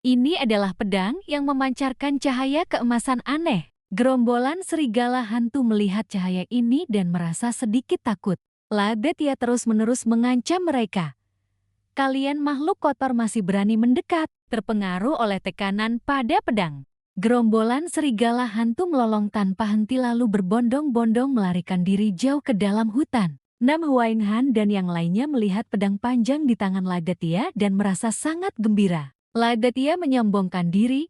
Ini adalah pedang yang memancarkan cahaya keemasan aneh. Gerombolan serigala hantu melihat cahaya ini dan merasa sedikit takut. Ladetia terus-menerus mengancam mereka. Kalian makhluk kotor masih berani mendekat, terpengaruh oleh tekanan pada pedang. Gerombolan serigala hantu melolong tanpa henti lalu berbondong-bondong melarikan diri jauh ke dalam hutan. Nam Huainghan dan yang lainnya melihat pedang panjang di tangan Ladetia dan merasa sangat gembira. Ladetia menyombongkan diri.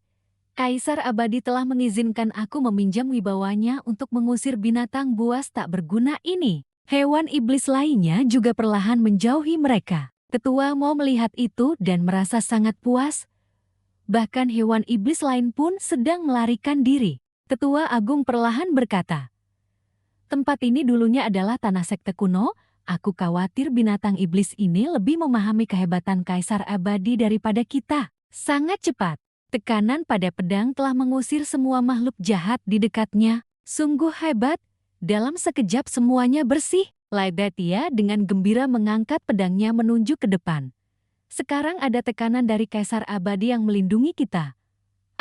Kaisar Abadi telah mengizinkan aku meminjam wibawanya untuk mengusir binatang buas tak berguna ini. Hewan iblis lainnya juga perlahan menjauhi mereka. Tetua Mo melihat itu dan merasa sangat puas. Bahkan hewan iblis lain pun sedang melarikan diri. Tetua Agung perlahan berkata, "Tempat ini dulunya adalah tanah sekte kuno. Aku khawatir binatang iblis ini lebih memahami kehebatan Kaisar Abadi daripada kita." Sangat cepat, tekanan pada pedang telah mengusir semua makhluk jahat di dekatnya. Sungguh hebat, dalam sekejap semuanya bersih. Ladetia dengan gembira mengangkat pedangnya menunjuk ke depan. Sekarang ada tekanan dari Kaisar Abadi yang melindungi kita.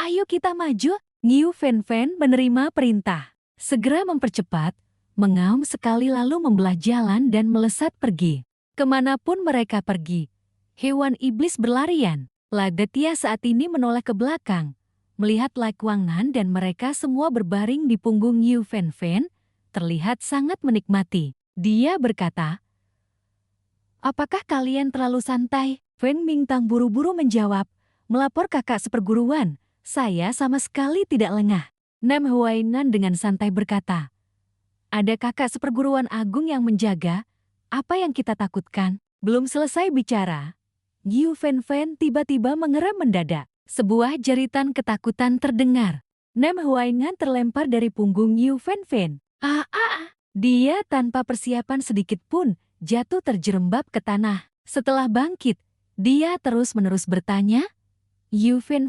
Ayo kita maju. Ngiu Fen menerima perintah. Segera mempercepat, mengaum sekali lalu membelah jalan dan melesat pergi. Kemanapun mereka pergi, hewan iblis berlarian. Ladetia saat ini menoleh ke belakang, melihat Lai Kuangnan dan mereka semua berbaring di punggung Ngiu Fen, terlihat sangat menikmati. Dia berkata, "Apakah kalian terlalu santai?" Feng Mingtang buru-buru menjawab, "Melapor kakak seperguruan, saya sama sekali tidak lengah." Nam Huainan dengan santai berkata, "Ada kakak seperguruan agung yang menjaga, apa yang kita takutkan?" Belum selesai bicara, Ngiu Fen tiba-tiba mengeram mendadak. Sebuah jeritan ketakutan terdengar. Nam Huainan terlempar dari punggung Ngiu Fen. Dia tanpa persiapan sedikit pun jatuh terjerembab ke tanah. Setelah bangkit, dia terus-menerus bertanya, "Ngiu Fen,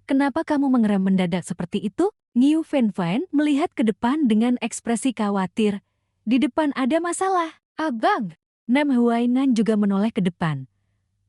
kenapa kamu mengeram mendadak seperti itu?" Ngiu Fen melihat ke depan dengan ekspresi khawatir. "Di depan ada masalah, Abang." Nam Huainan juga menoleh ke depan.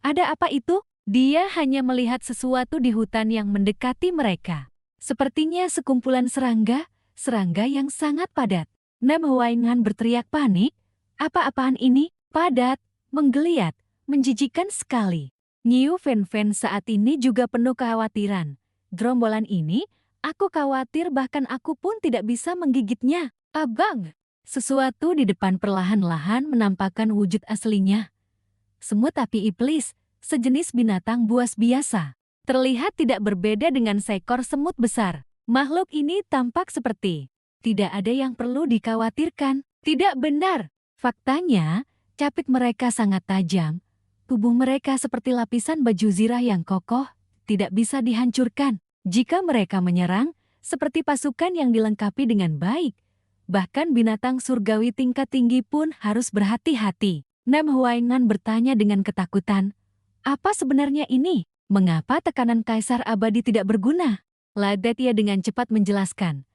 "Ada apa itu?" Dia hanya melihat sesuatu di hutan yang mendekati mereka. Sepertinya sekumpulan serangga yang sangat padat. Nam Huainan berteriak panik. "Apa-apaan ini? Padat, menggeliat, menjijikan sekali." Ngiu Fen saat ini juga penuh kekhawatiran. "Gerombolan ini, aku khawatir bahkan aku pun tidak bisa menggigitnya." "Abang!" Sesuatu di depan perlahan-lahan menampakkan wujud aslinya. Semut api iblis, sejenis binatang buas biasa. Terlihat tidak berbeda dengan seekor semut besar. Makhluk ini tampak seperti tidak ada yang perlu dikhawatirkan. Tidak benar. Faktanya, capit mereka sangat tajam. Tubuh mereka seperti lapisan baju zirah yang kokoh, tidak bisa dihancurkan. Jika mereka menyerang, seperti pasukan yang dilengkapi dengan baik. Bahkan binatang surgawi tingkat tinggi pun harus berhati-hati. Nam Huainan bertanya dengan ketakutan, "Apa sebenarnya ini? Mengapa tekanan Kaisar Abadi tidak berguna?" Ladetia dengan cepat menjelaskan,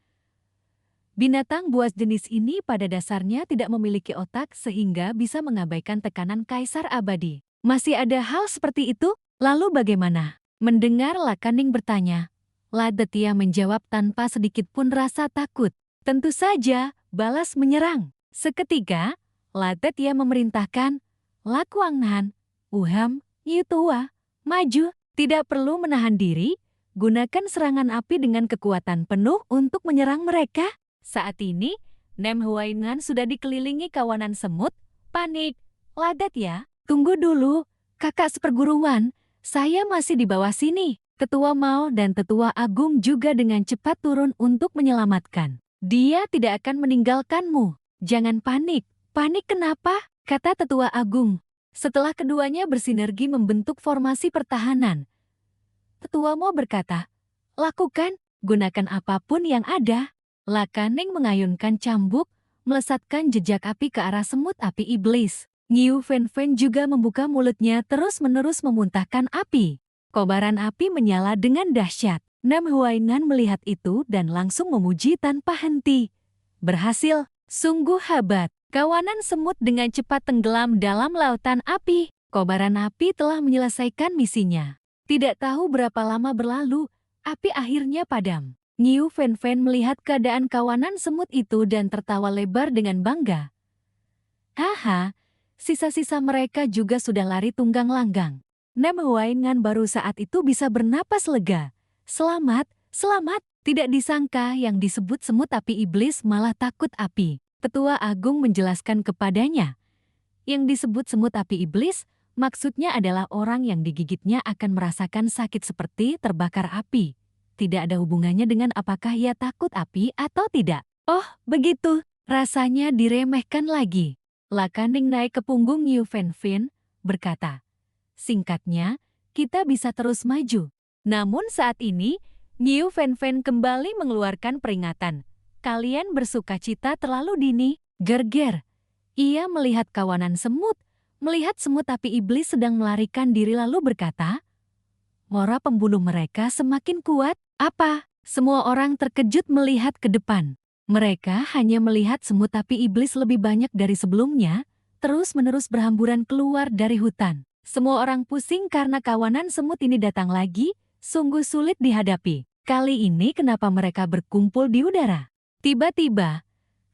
"Binatang buas jenis ini pada dasarnya tidak memiliki otak sehingga bisa mengabaikan tekanan Kaisar Abadi." "Masih ada hal seperti itu? Lalu bagaimana?" Mendengar Lakaning bertanya, Ladetia menjawab tanpa sedikit pun rasa takut. "Tentu saja, balas menyerang." Seketika, Ladetia memerintahkan, "Lai Kuangnan, Ngiu Tua, maju, tidak perlu menahan diri, gunakan serangan api dengan kekuatan penuh untuk menyerang mereka." Saat ini, Nam Huainan sudah dikelilingi kawanan semut, panik. "Ladetia, tunggu dulu, kakak seperguruan, saya masih di bawah sini." Tetua Mao dan Tetua Agung juga dengan cepat turun untuk menyelamatkan. "Dia tidak akan meninggalkanmu, jangan panik." "Panik kenapa?" kata Tetua Agung. Setelah keduanya bersinergi membentuk formasi pertahanan, Tetua Mo berkata, "Lakukan, gunakan apapun yang ada." Lakaning mengayunkan cambuk, melesatkan jejak api ke arah semut api iblis. Ngiu Fen juga membuka mulutnya terus-menerus memuntahkan api. Kobaran api menyala dengan dahsyat. Nam Huainan melihat itu dan langsung memuji tanpa henti. "Berhasil, sungguh hebat." Kawanan semut dengan cepat tenggelam dalam lautan api. Kobaran api telah menyelesaikan misinya. Tidak tahu berapa lama berlalu, api akhirnya padam. Niu Fen Fen melihat keadaan kawanan semut itu dan tertawa lebar dengan bangga. Haha, sisa-sisa mereka juga sudah lari tunggang langgang. Nam Huaingan baru saat itu bisa bernapas lega. Selamat, selamat. Tidak disangka yang disebut semut api iblis malah takut api. Tetua Agung menjelaskan kepadanya. Yang disebut semut api iblis, maksudnya adalah orang yang digigitnya akan merasakan sakit seperti terbakar api. Tidak ada hubungannya dengan apakah ia takut api atau tidak. Oh, begitu. Rasanya diremehkan lagi. Lakaning naik ke punggung Niu Fen Fen, berkata, singkatnya, kita bisa terus maju. Namun saat ini, Niu Fen Fen kembali mengeluarkan peringatan. Kalian bersukacita terlalu dini, gerger. Ia melihat kawanan semut, melihat semut api iblis sedang melarikan diri lalu berkata, Mora pembunuh mereka semakin kuat. Apa? Semua orang terkejut melihat ke depan. Mereka hanya melihat semut api iblis lebih banyak dari sebelumnya, terus-menerus berhamburan keluar dari hutan. Semua orang pusing karena kawanan semut ini datang lagi, sungguh sulit dihadapi. Kali ini kenapa mereka berkumpul di udara? Tiba-tiba,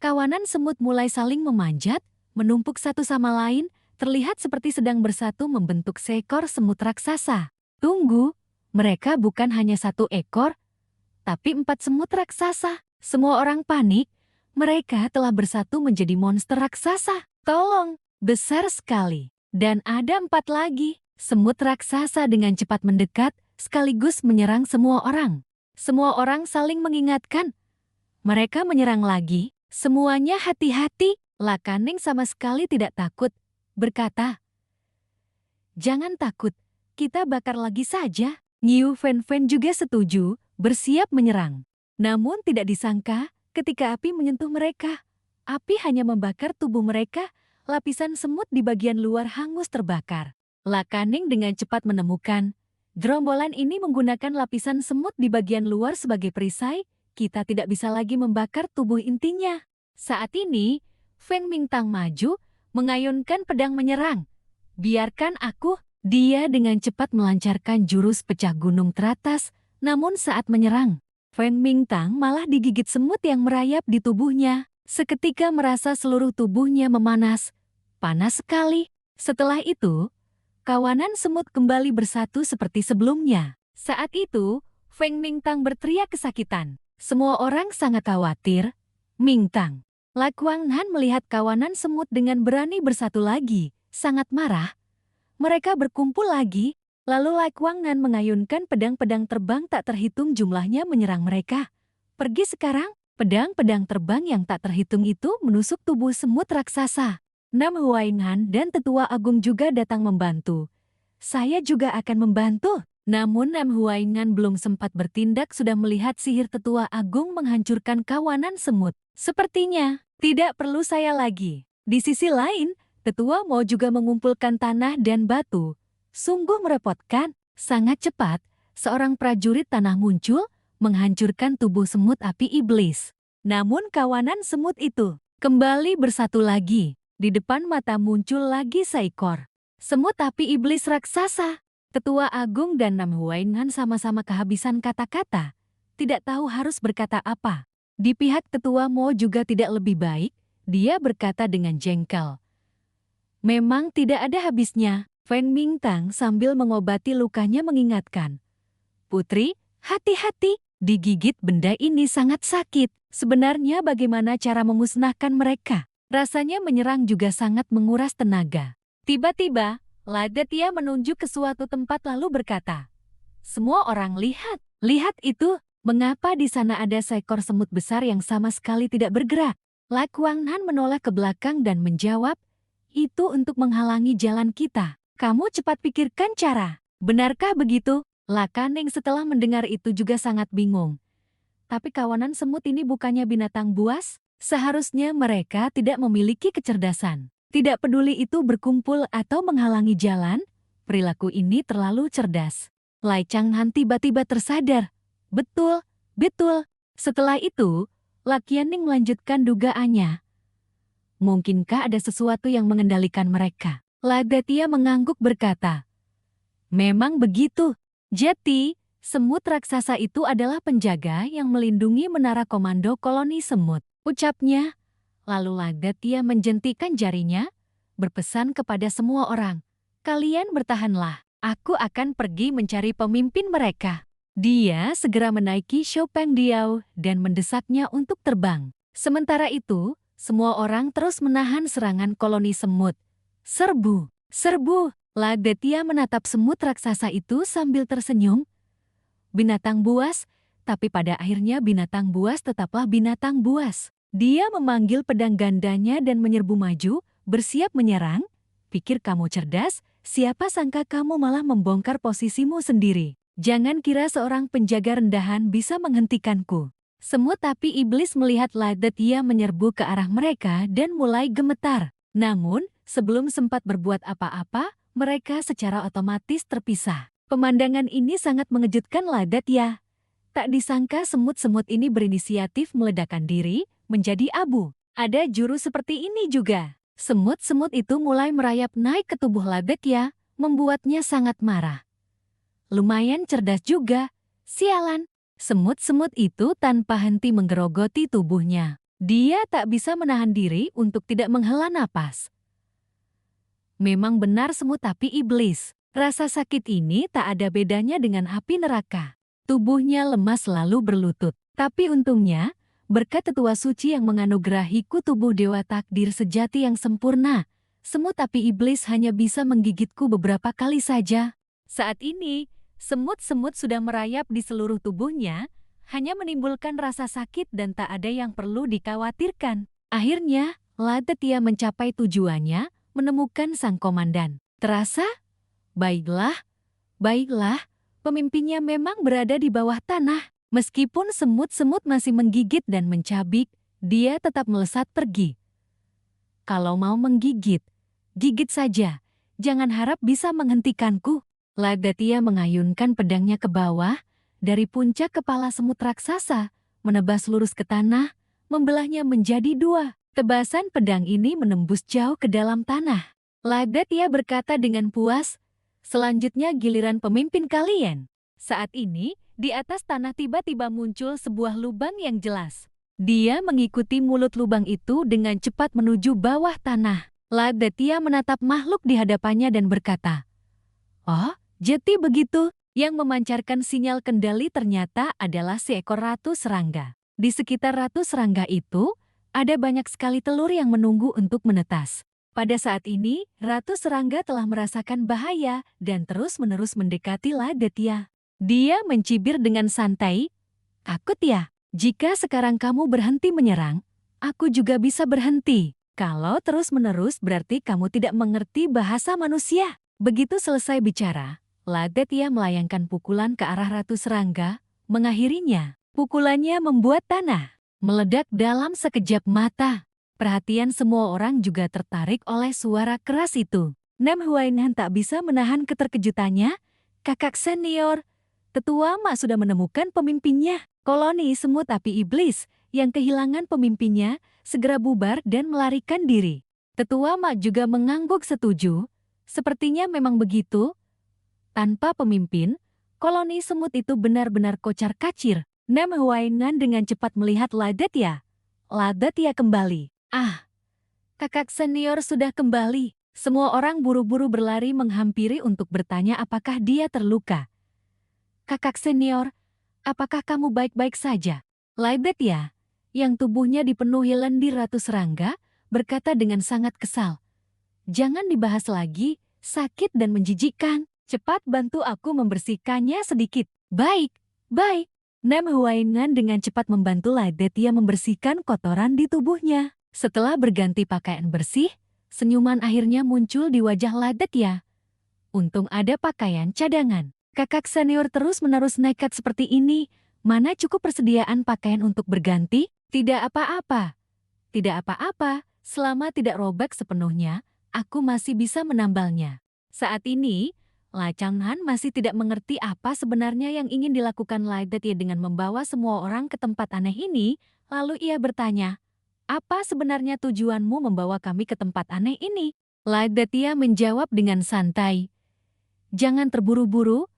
kawanan semut mulai saling memanjat, menumpuk satu sama lain, terlihat seperti sedang bersatu membentuk seekor semut raksasa. Tunggu, mereka bukan hanya satu ekor, tapi 4 semut raksasa. Semua orang panik, mereka telah bersatu menjadi monster raksasa. Tolong, besar sekali. Dan ada 4 lagi. Semut raksasa dengan cepat mendekat, sekaligus menyerang semua orang. Semua orang saling mengingatkan. Mereka menyerang lagi, semuanya hati-hati. Lakaning sama sekali tidak takut, berkata, jangan takut, kita bakar lagi saja. Niu Fen Fen juga setuju, bersiap menyerang. Namun tidak disangka, ketika api menyentuh mereka, api hanya membakar tubuh mereka, lapisan semut di bagian luar hangus terbakar. Lakaning dengan cepat menemukan, gerombolan ini menggunakan lapisan semut di bagian luar sebagai perisai, kita tidak bisa lagi membakar tubuh intinya. Saat ini, Feng Mingtang maju, mengayunkan pedang menyerang. Biarkan aku. Dia dengan cepat melancarkan jurus pecah gunung teratas, namun saat menyerang, Feng Mingtang malah digigit semut yang merayap di tubuhnya. Seketika merasa seluruh tubuhnya memanas. Panas sekali. Setelah itu, kawanan semut kembali bersatu seperti sebelumnya. Saat itu, Feng Mingtang berteriak kesakitan. Semua orang sangat khawatir. Mingtang. Lakuang Han melihat kawanan semut dengan berani bersatu lagi, sangat marah. Mereka berkumpul lagi, lalu Lakuang Han mengayunkan pedang-pedang terbang tak terhitung jumlahnya menyerang mereka. Pergi sekarang, pedang-pedang terbang yang tak terhitung itu menusuk tubuh semut raksasa. Nam Huaingan dan Tetua Agung juga datang membantu. Saya juga akan membantu. Namun Nam Huaingan belum sempat bertindak sudah melihat sihir Tetua Agung menghancurkan kawanan semut. Sepertinya, tidak perlu saya lagi. Di sisi lain, Tetua Mo juga mengumpulkan tanah dan batu. Sungguh merepotkan. Sangat cepat, seorang prajurit tanah muncul, menghancurkan tubuh semut api iblis. Namun kawanan semut itu kembali bersatu lagi. Di depan mata muncul lagi seekor semut api iblis raksasa. Tetua Agung dan Nam Huaingan sama-sama kehabisan kata-kata. Tidak tahu harus berkata apa. Di pihak Tetua Mo juga tidak lebih baik. Dia berkata dengan jengkel. Memang tidak ada habisnya. Feng Mingtang sambil mengobati lukanya mengingatkan. Putri, hati-hati. Digigit benda ini sangat sakit. Sebenarnya bagaimana cara memusnahkan mereka? Rasanya menyerang juga sangat menguras tenaga. Tiba-tiba, Ladetia menunjuk ke suatu tempat lalu berkata. Semua orang lihat. Lihat itu. Mengapa di sana ada seekor semut besar yang sama sekali tidak bergerak? Lakuang Han menoleh ke belakang dan menjawab. Itu untuk menghalangi jalan kita. Kamu cepat pikirkan cara. Benarkah begitu? Lakaning setelah mendengar itu juga sangat bingung. Tapi kawanan semut ini bukannya binatang buas? Seharusnya mereka tidak memiliki kecerdasan. Tidak peduli itu berkumpul atau menghalangi jalan, perilaku ini terlalu cerdas. Lai Changhan tiba-tiba tersadar. Betul, betul. Setelah itu, Lakianing melanjutkan dugaannya. Mungkinkah ada sesuatu yang mengendalikan mereka? Ladetia mengangguk berkata, memang begitu. Jeti, semut raksasa itu adalah penjaga yang melindungi menara komando koloni semut. Ucapnya, lalu Ladatia menjentikan jarinya, berpesan kepada semua orang, kalian bertahanlah, aku akan pergi mencari pemimpin mereka. Dia segera menaiki Shopeng Diao dan mendesaknya untuk terbang. Sementara itu, semua orang terus menahan serangan koloni semut. Serbu, serbu, Ladatia menatap semut raksasa itu sambil tersenyum. Binatang buas, tapi pada akhirnya binatang buas tetaplah binatang buas. Dia memanggil pedang gandanya dan menyerbu maju, bersiap menyerang. Pikir kamu cerdas, siapa sangka kamu malah membongkar posisimu sendiri. Jangan kira seorang penjaga rendahan bisa menghentikanku. Semut api iblis melihat Ladatia menyerbu ke arah mereka dan mulai gemetar. Namun, sebelum sempat berbuat apa-apa, mereka secara otomatis terpisah. Pemandangan ini sangat mengejutkan Ladatia. Tak disangka semut-semut ini berinisiatif meledakkan diri menjadi abu. Ada jurus seperti ini juga. Semut-semut itu mulai merayap naik ke tubuh Ladatia, membuatnya sangat marah. Lumayan cerdas juga, sialan. Semut-semut itu tanpa henti menggerogoti tubuhnya. Dia tak bisa menahan diri untuk tidak menghela napas. Memang benar semut api iblis. Rasa sakit ini tak ada bedanya dengan api neraka. Tubuhnya lemas lalu berlutut. Tapi untungnya, berkat tetua suci yang menganugerahiku tubuh dewa takdir sejati yang sempurna, semut api iblis hanya bisa menggigitku beberapa kali saja. Saat ini, semut-semut sudah merayap di seluruh tubuhnya, hanya menimbulkan rasa sakit dan tak ada yang perlu dikhawatirkan. Akhirnya, Ladatia mencapai tujuannya, menemukan sang komandan. Terasa? Baiklah, baiklah, pemimpinnya memang berada di bawah tanah. Meskipun semut-semut masih menggigit dan mencabik, dia tetap melesat pergi. Kalau mau menggigit, gigit saja. Jangan harap bisa menghentikanku. Ladatia mengayunkan pedangnya ke bawah, dari puncak kepala semut raksasa, menebas lurus ke tanah, membelahnya menjadi dua. Tebasan pedang ini menembus jauh ke dalam tanah. Ladatia berkata dengan puas, selanjutnya giliran pemimpin kalian. Saat ini, di atas tanah tiba-tiba muncul sebuah lubang yang jelas. Dia mengikuti mulut lubang itu dengan cepat menuju bawah tanah. Ladatia menatap makhluk di hadapannya dan berkata, "Oh, Jeti begitu." Yang memancarkan sinyal kendali ternyata adalah seekor ratu serangga. Di sekitar ratu serangga itu, ada banyak sekali telur yang menunggu untuk menetas. Pada saat ini, ratu serangga telah merasakan bahaya dan terus-menerus mendekati Ladatia. Dia mencibir dengan santai, "Takut ya? Jika sekarang kamu berhenti menyerang, aku juga bisa berhenti. Kalau terus-menerus berarti kamu tidak mengerti bahasa manusia." Begitu selesai bicara, Ladatia melayangkan pukulan ke arah ratu serangga, mengakhirinya. Pukulannya membuat tanah meledak dalam sekejap mata. Perhatian semua orang juga tertarik oleh suara keras itu. Nam Huainan tak bisa menahan keterkejutannya. Kakak senior, tetua Mak sudah menemukan pemimpinnya. Koloni semut api iblis yang kehilangan pemimpinnya segera bubar dan melarikan diri. Tetua Mak juga mengangguk setuju. Sepertinya memang begitu. Tanpa pemimpin, koloni semut itu benar-benar kocar-kacir. Nam Huainan dengan cepat melihat Ladatia. Ladatia kembali. Ah, kakak senior sudah kembali. Semua orang buru-buru berlari menghampiri untuk bertanya apakah dia terluka. Kakak senior, apakah kamu baik-baik saja? Ladatia, yang tubuhnya dipenuhi lendir ratu serangga, berkata dengan sangat kesal. Jangan dibahas lagi, sakit dan menjijikkan. Cepat bantu aku membersihkannya sedikit. Baik, baik. Nam Huainan dengan cepat membantu Ladatia membersihkan kotoran di tubuhnya. Setelah berganti pakaian bersih, senyuman akhirnya muncul di wajah Ladatia. Untung ada pakaian cadangan. Kakak senior terus-menerus nekat seperti ini. Mana cukup persediaan pakaian untuk berganti? Tidak apa-apa. Tidak apa-apa, selama tidak robek sepenuhnya, aku masih bisa menambalnya. Saat ini, Lacanghan masih tidak mengerti apa sebenarnya yang ingin dilakukan Ladatia dengan membawa semua orang ke tempat aneh ini, lalu ia bertanya, "Apa sebenarnya tujuanmu membawa kami ke tempat aneh ini?" Ladatia menjawab dengan santai, "Jangan terburu-buru,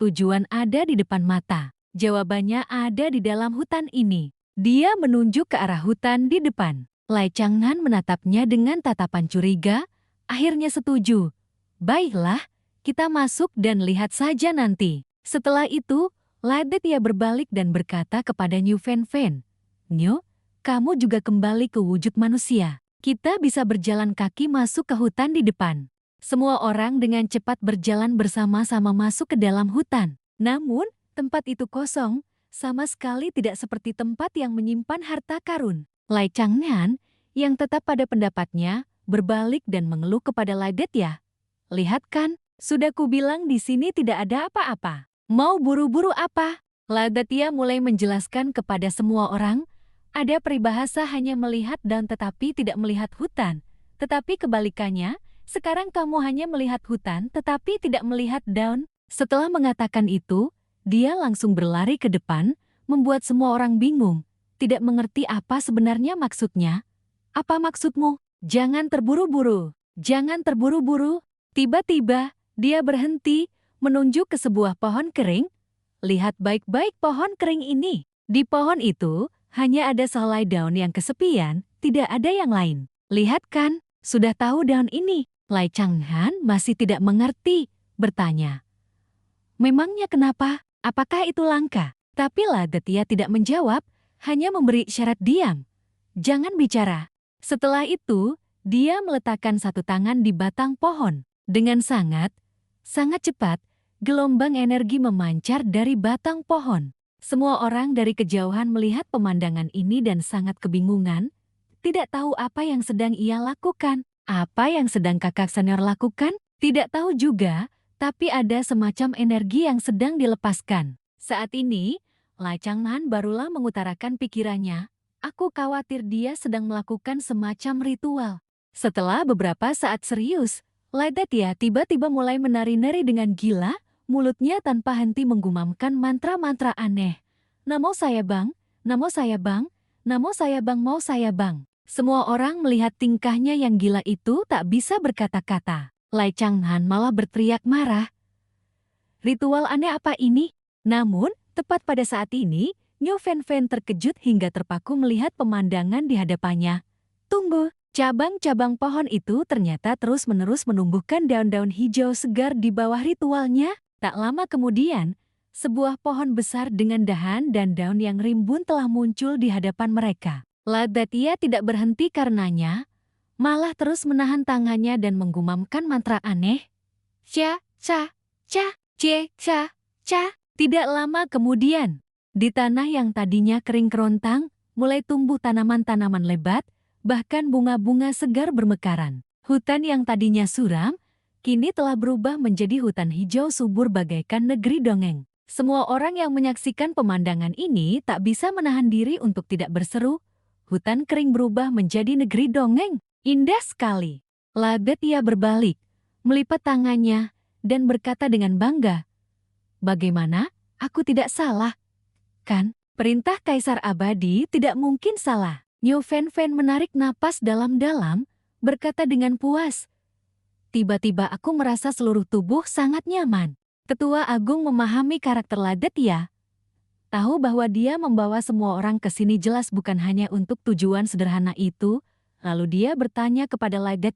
tujuan ada di depan mata. Jawabannya ada di dalam hutan ini. Dia menunjuk ke arah hutan di depan. Lai Changnan menatapnya dengan tatapan curiga, akhirnya setuju. Baiklah, kita masuk dan lihat saja nanti. Setelah itu, Ladet ia berbalik dan berkata kepada Niu Fen Fen, "Niu, kamu juga kembali ke wujud manusia. Kita bisa berjalan kaki masuk ke hutan di depan." Semua orang dengan cepat berjalan bersama-sama masuk ke dalam hutan. Namun, tempat itu kosong, sama sekali tidak seperti tempat yang menyimpan harta karun. Lai Changnan, yang tetap pada pendapatnya, berbalik dan mengeluh kepada Ladet ya. "Lihat kan, sudah kubilang di sini tidak ada apa-apa. Mau buru-buru apa?" Ladet mulai menjelaskan kepada semua orang, ada peribahasa hanya melihat daun tetapi tidak melihat hutan. Tetapi kebalikannya, sekarang kamu hanya melihat hutan tetapi tidak melihat daun. Setelah mengatakan itu, dia langsung berlari ke depan, membuat semua orang bingung. Tidak mengerti apa sebenarnya maksudnya. "Apa maksudmu? Jangan terburu-buru. Jangan terburu-buru." Tiba-tiba, dia berhenti, menunjuk ke sebuah pohon kering. "Lihat baik-baik pohon kering ini. Di pohon itu, hanya ada sehelai daun yang kesepian, tidak ada yang lain. Lihat kan, sudah tahu daun ini." Lai Changnan masih tidak mengerti, bertanya, "Memangnya kenapa? Apakah itu langka?" Tapi Ladet tidak menjawab, hanya memberi isyarat diam. "Jangan bicara." Setelah itu, dia meletakkan satu tangan di batang pohon. Dengan sangat cepat, gelombang energi memancar dari batang pohon. Semua orang dari kejauhan melihat pemandangan ini dan sangat kebingungan, tidak tahu apa yang sedang ia lakukan. Apa yang sedang kakak senior lakukan? Tidak tahu juga, tapi ada semacam energi yang sedang dilepaskan. Saat ini, Lai Changnan barulah mengutarakan pikirannya. "Aku khawatir dia sedang melakukan semacam ritual." Setelah beberapa saat serius, Ladet tiba-tiba mulai menari-nari dengan gila, mulutnya tanpa henti menggumamkan mantra-mantra aneh. "Namo saya bang, namo saya bang, namo saya bang, mau saya bang." Semua orang melihat tingkahnya yang gila itu tak bisa berkata-kata. Lai Changnan malah berteriak marah. "Ritual aneh apa ini?" Namun, tepat pada saat ini, Niu Fen Fen terkejut hingga terpaku melihat pemandangan di hadapannya. "Tunggu!" Cabang-cabang pohon itu ternyata terus-menerus menumbuhkan daun-daun hijau segar di bawah ritualnya. Tak lama kemudian, sebuah pohon besar dengan dahan dan daun yang rimbun telah muncul di hadapan mereka. Ladet tidak berhenti karenanya, malah terus menahan tangannya dan menggumamkan mantra aneh. "Cha, cha, cha, ce, cha, cha." Tidak lama kemudian, di tanah yang tadinya kering kerontang, mulai tumbuh tanaman-tanaman lebat, bahkan bunga-bunga segar bermekaran. Hutan yang tadinya suram, kini telah berubah menjadi hutan hijau subur bagaikan negeri dongeng. Semua orang yang menyaksikan pemandangan ini tak bisa menahan diri untuk tidak berseru, "Hutan kering berubah menjadi negeri dongeng. Indah sekali." Ladet berbalik, melipat tangannya, dan berkata dengan bangga, "Bagaimana? Aku tidak salah, kan? Perintah Kaisar Abadi tidak mungkin salah." Niu Fen Fen menarik napas dalam-dalam, berkata dengan puas, "Tiba-tiba aku merasa seluruh tubuh sangat nyaman." Tetua Agung memahami karakter Ladet tahu bahwa dia membawa semua orang ke sini jelas bukan hanya untuk tujuan sederhana itu, lalu dia bertanya kepada Ladet,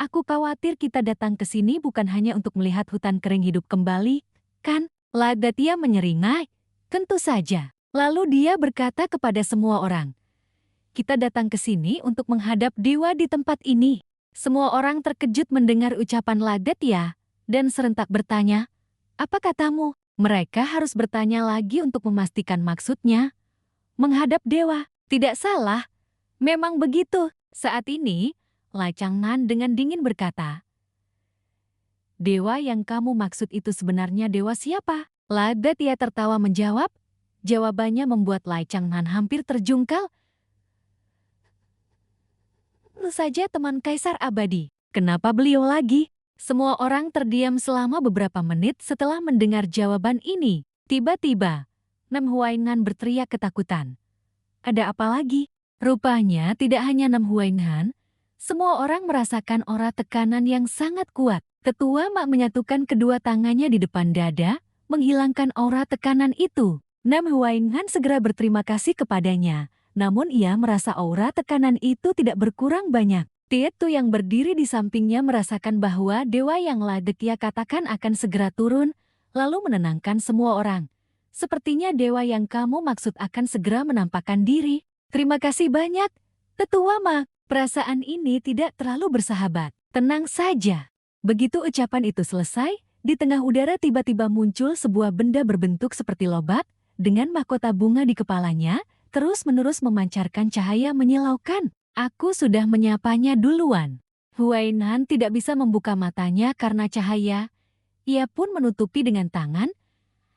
"Aku khawatir kita datang ke sini bukan hanya untuk melihat hutan kering hidup kembali, kan?" Ladet menyeringai, "Tentu saja." Lalu dia berkata kepada semua orang, "Kita datang ke sini untuk menghadap dewa di tempat ini." Semua orang terkejut mendengar ucapan Ladet dan serentak bertanya, "Apa katamu?" Mereka harus bertanya lagi untuk memastikan maksudnya. Menghadap dewa, tidak salah. Memang begitu. Saat ini, Lai Changnan dengan dingin berkata, "Dewa yang kamu maksud itu sebenarnya dewa siapa?" Ladet tertawa menjawab. Jawabannya membuat Lai Changnan hampir terjungkal. "Tentu saja teman Kaisar Abadi. Kenapa beliau lagi?" Semua orang terdiam selama beberapa menit setelah mendengar jawaban ini. Tiba-tiba, Nam Huainan berteriak ketakutan. "Ada apa lagi?" Rupanya tidak hanya Nam Huainan, semua orang merasakan aura tekanan yang sangat kuat. Tetua Mak menyatukan kedua tangannya di depan dada, menghilangkan aura tekanan itu. Nam Huainghan segera berterima kasih kepadanya, namun ia merasa aura tekanan itu tidak berkurang banyak. Tietu yang berdiri di sampingnya merasakan bahwa dewa yang Ladetia katakan akan segera turun, lalu menenangkan semua orang. Sepertinya dewa yang kamu maksud akan segera menampakkan diri. Terima kasih banyak, Tetua Mak. Perasaan ini tidak terlalu bersahabat. Tenang saja. Begitu ucapan itu selesai, di tengah udara tiba-tiba muncul sebuah benda berbentuk seperti lobak, dengan mahkota bunga di kepalanya, terus-menerus memancarkan cahaya menyilaukan. Aku sudah menyapanya duluan. Huainan tidak bisa membuka matanya karena cahaya. Ia pun menutupi dengan tangan,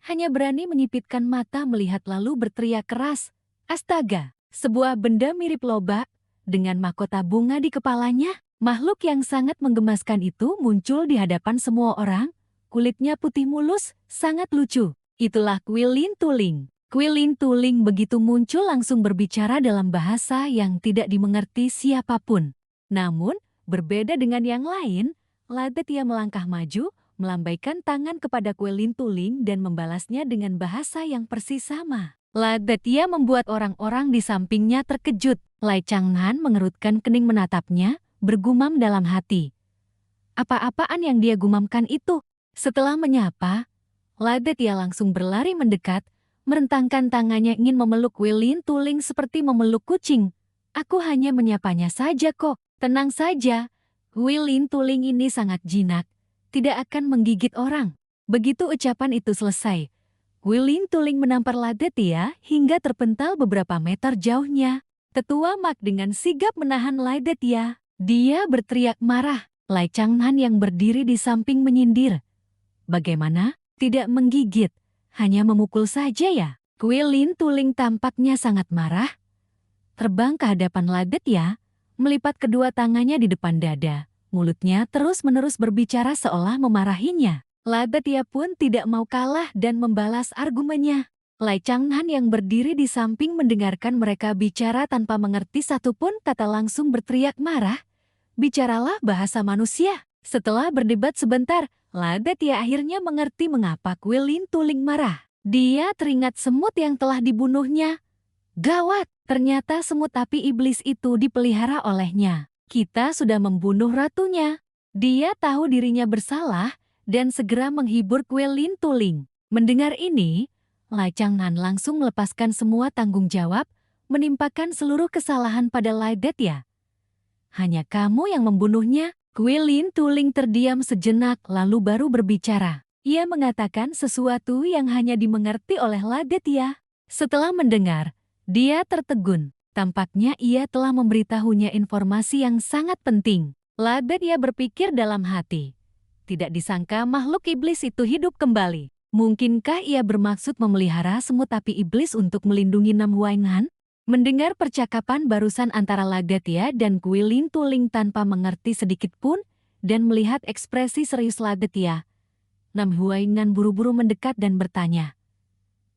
hanya berani menyipitkan mata melihat lalu berteriak keras. Astaga, sebuah benda mirip lobak, dengan mahkota bunga di kepalanya. Makhluk yang sangat menggemaskan itu muncul di hadapan semua orang. Kulitnya putih mulus, sangat lucu. Itulah Quilin Tuling. Quilin Tuling begitu muncul langsung berbicara dalam bahasa yang tidak dimengerti siapapun. Namun, berbeda dengan yang lain, Ladetia melangkah maju, melambaikan tangan kepada Quilin Tuling dan membalasnya dengan bahasa yang persis sama. Ladetia membuat orang-orang di sampingnya terkejut. Lai Changhan mengerutkan kening menatapnya, bergumam dalam hati. Apa-apaan yang dia gumamkan itu? Setelah menyapa, Ladetia langsung berlari mendekat, merentangkan tangannya ingin memeluk Quilin Tuling seperti memeluk kucing. Aku hanya menyapanya saja kok, tenang saja. Quilin Tuling ini sangat jinak, tidak akan menggigit orang. Begitu ucapan itu selesai, Quilin Tuling menampar Ladetia hingga terpental beberapa meter jauhnya. Tetua Mak dengan sigap menahan Ladetia. Dia berteriak marah. Lai Changhan yang berdiri di samping menyindir. Bagaimana? Tidak menggigit, hanya memukul saja ya? Quilin Tuling tampaknya sangat marah. Terbang ke hadapan Ladetia, melipat kedua tangannya di depan dada. Mulutnya terus-menerus berbicara seolah memarahinya. Ladetia pun tidak mau kalah dan membalas argumennya. Lai Changhan yang berdiri di samping mendengarkan mereka bicara tanpa mengerti satupun kata langsung berteriak marah. Bicaralah bahasa manusia. Setelah berdebat sebentar, Ladetia akhirnya mengerti mengapa Quilin Tuling marah. Dia teringat semut yang telah dibunuhnya. Gawat, ternyata semut api iblis itu dipelihara olehnya. Kita sudah membunuh ratunya. Dia tahu dirinya bersalah dan segera menghibur Quilin Tuling. Mendengar ini, Lai Changhan langsung melepaskan semua tanggung jawab, menimpakan seluruh kesalahan pada Ladetia. Hanya kamu yang membunuhnya? Quilin Tuling terdiam sejenak lalu baru berbicara. Ia mengatakan sesuatu yang hanya dimengerti oleh Ladetia. Setelah mendengar, dia tertegun. Tampaknya ia telah memberitahunya informasi yang sangat penting. Ladetia berpikir dalam hati. Tidak disangka makhluk iblis itu hidup kembali. Mungkinkah ia bermaksud memelihara semut api iblis untuk melindungi Nam Huainghan? Mendengar percakapan barusan antara Ladetia dan Quilin Tuling tanpa mengerti sedikit pun, dan melihat ekspresi serius Ladetia, Nam Huainghan buru-buru mendekat dan bertanya,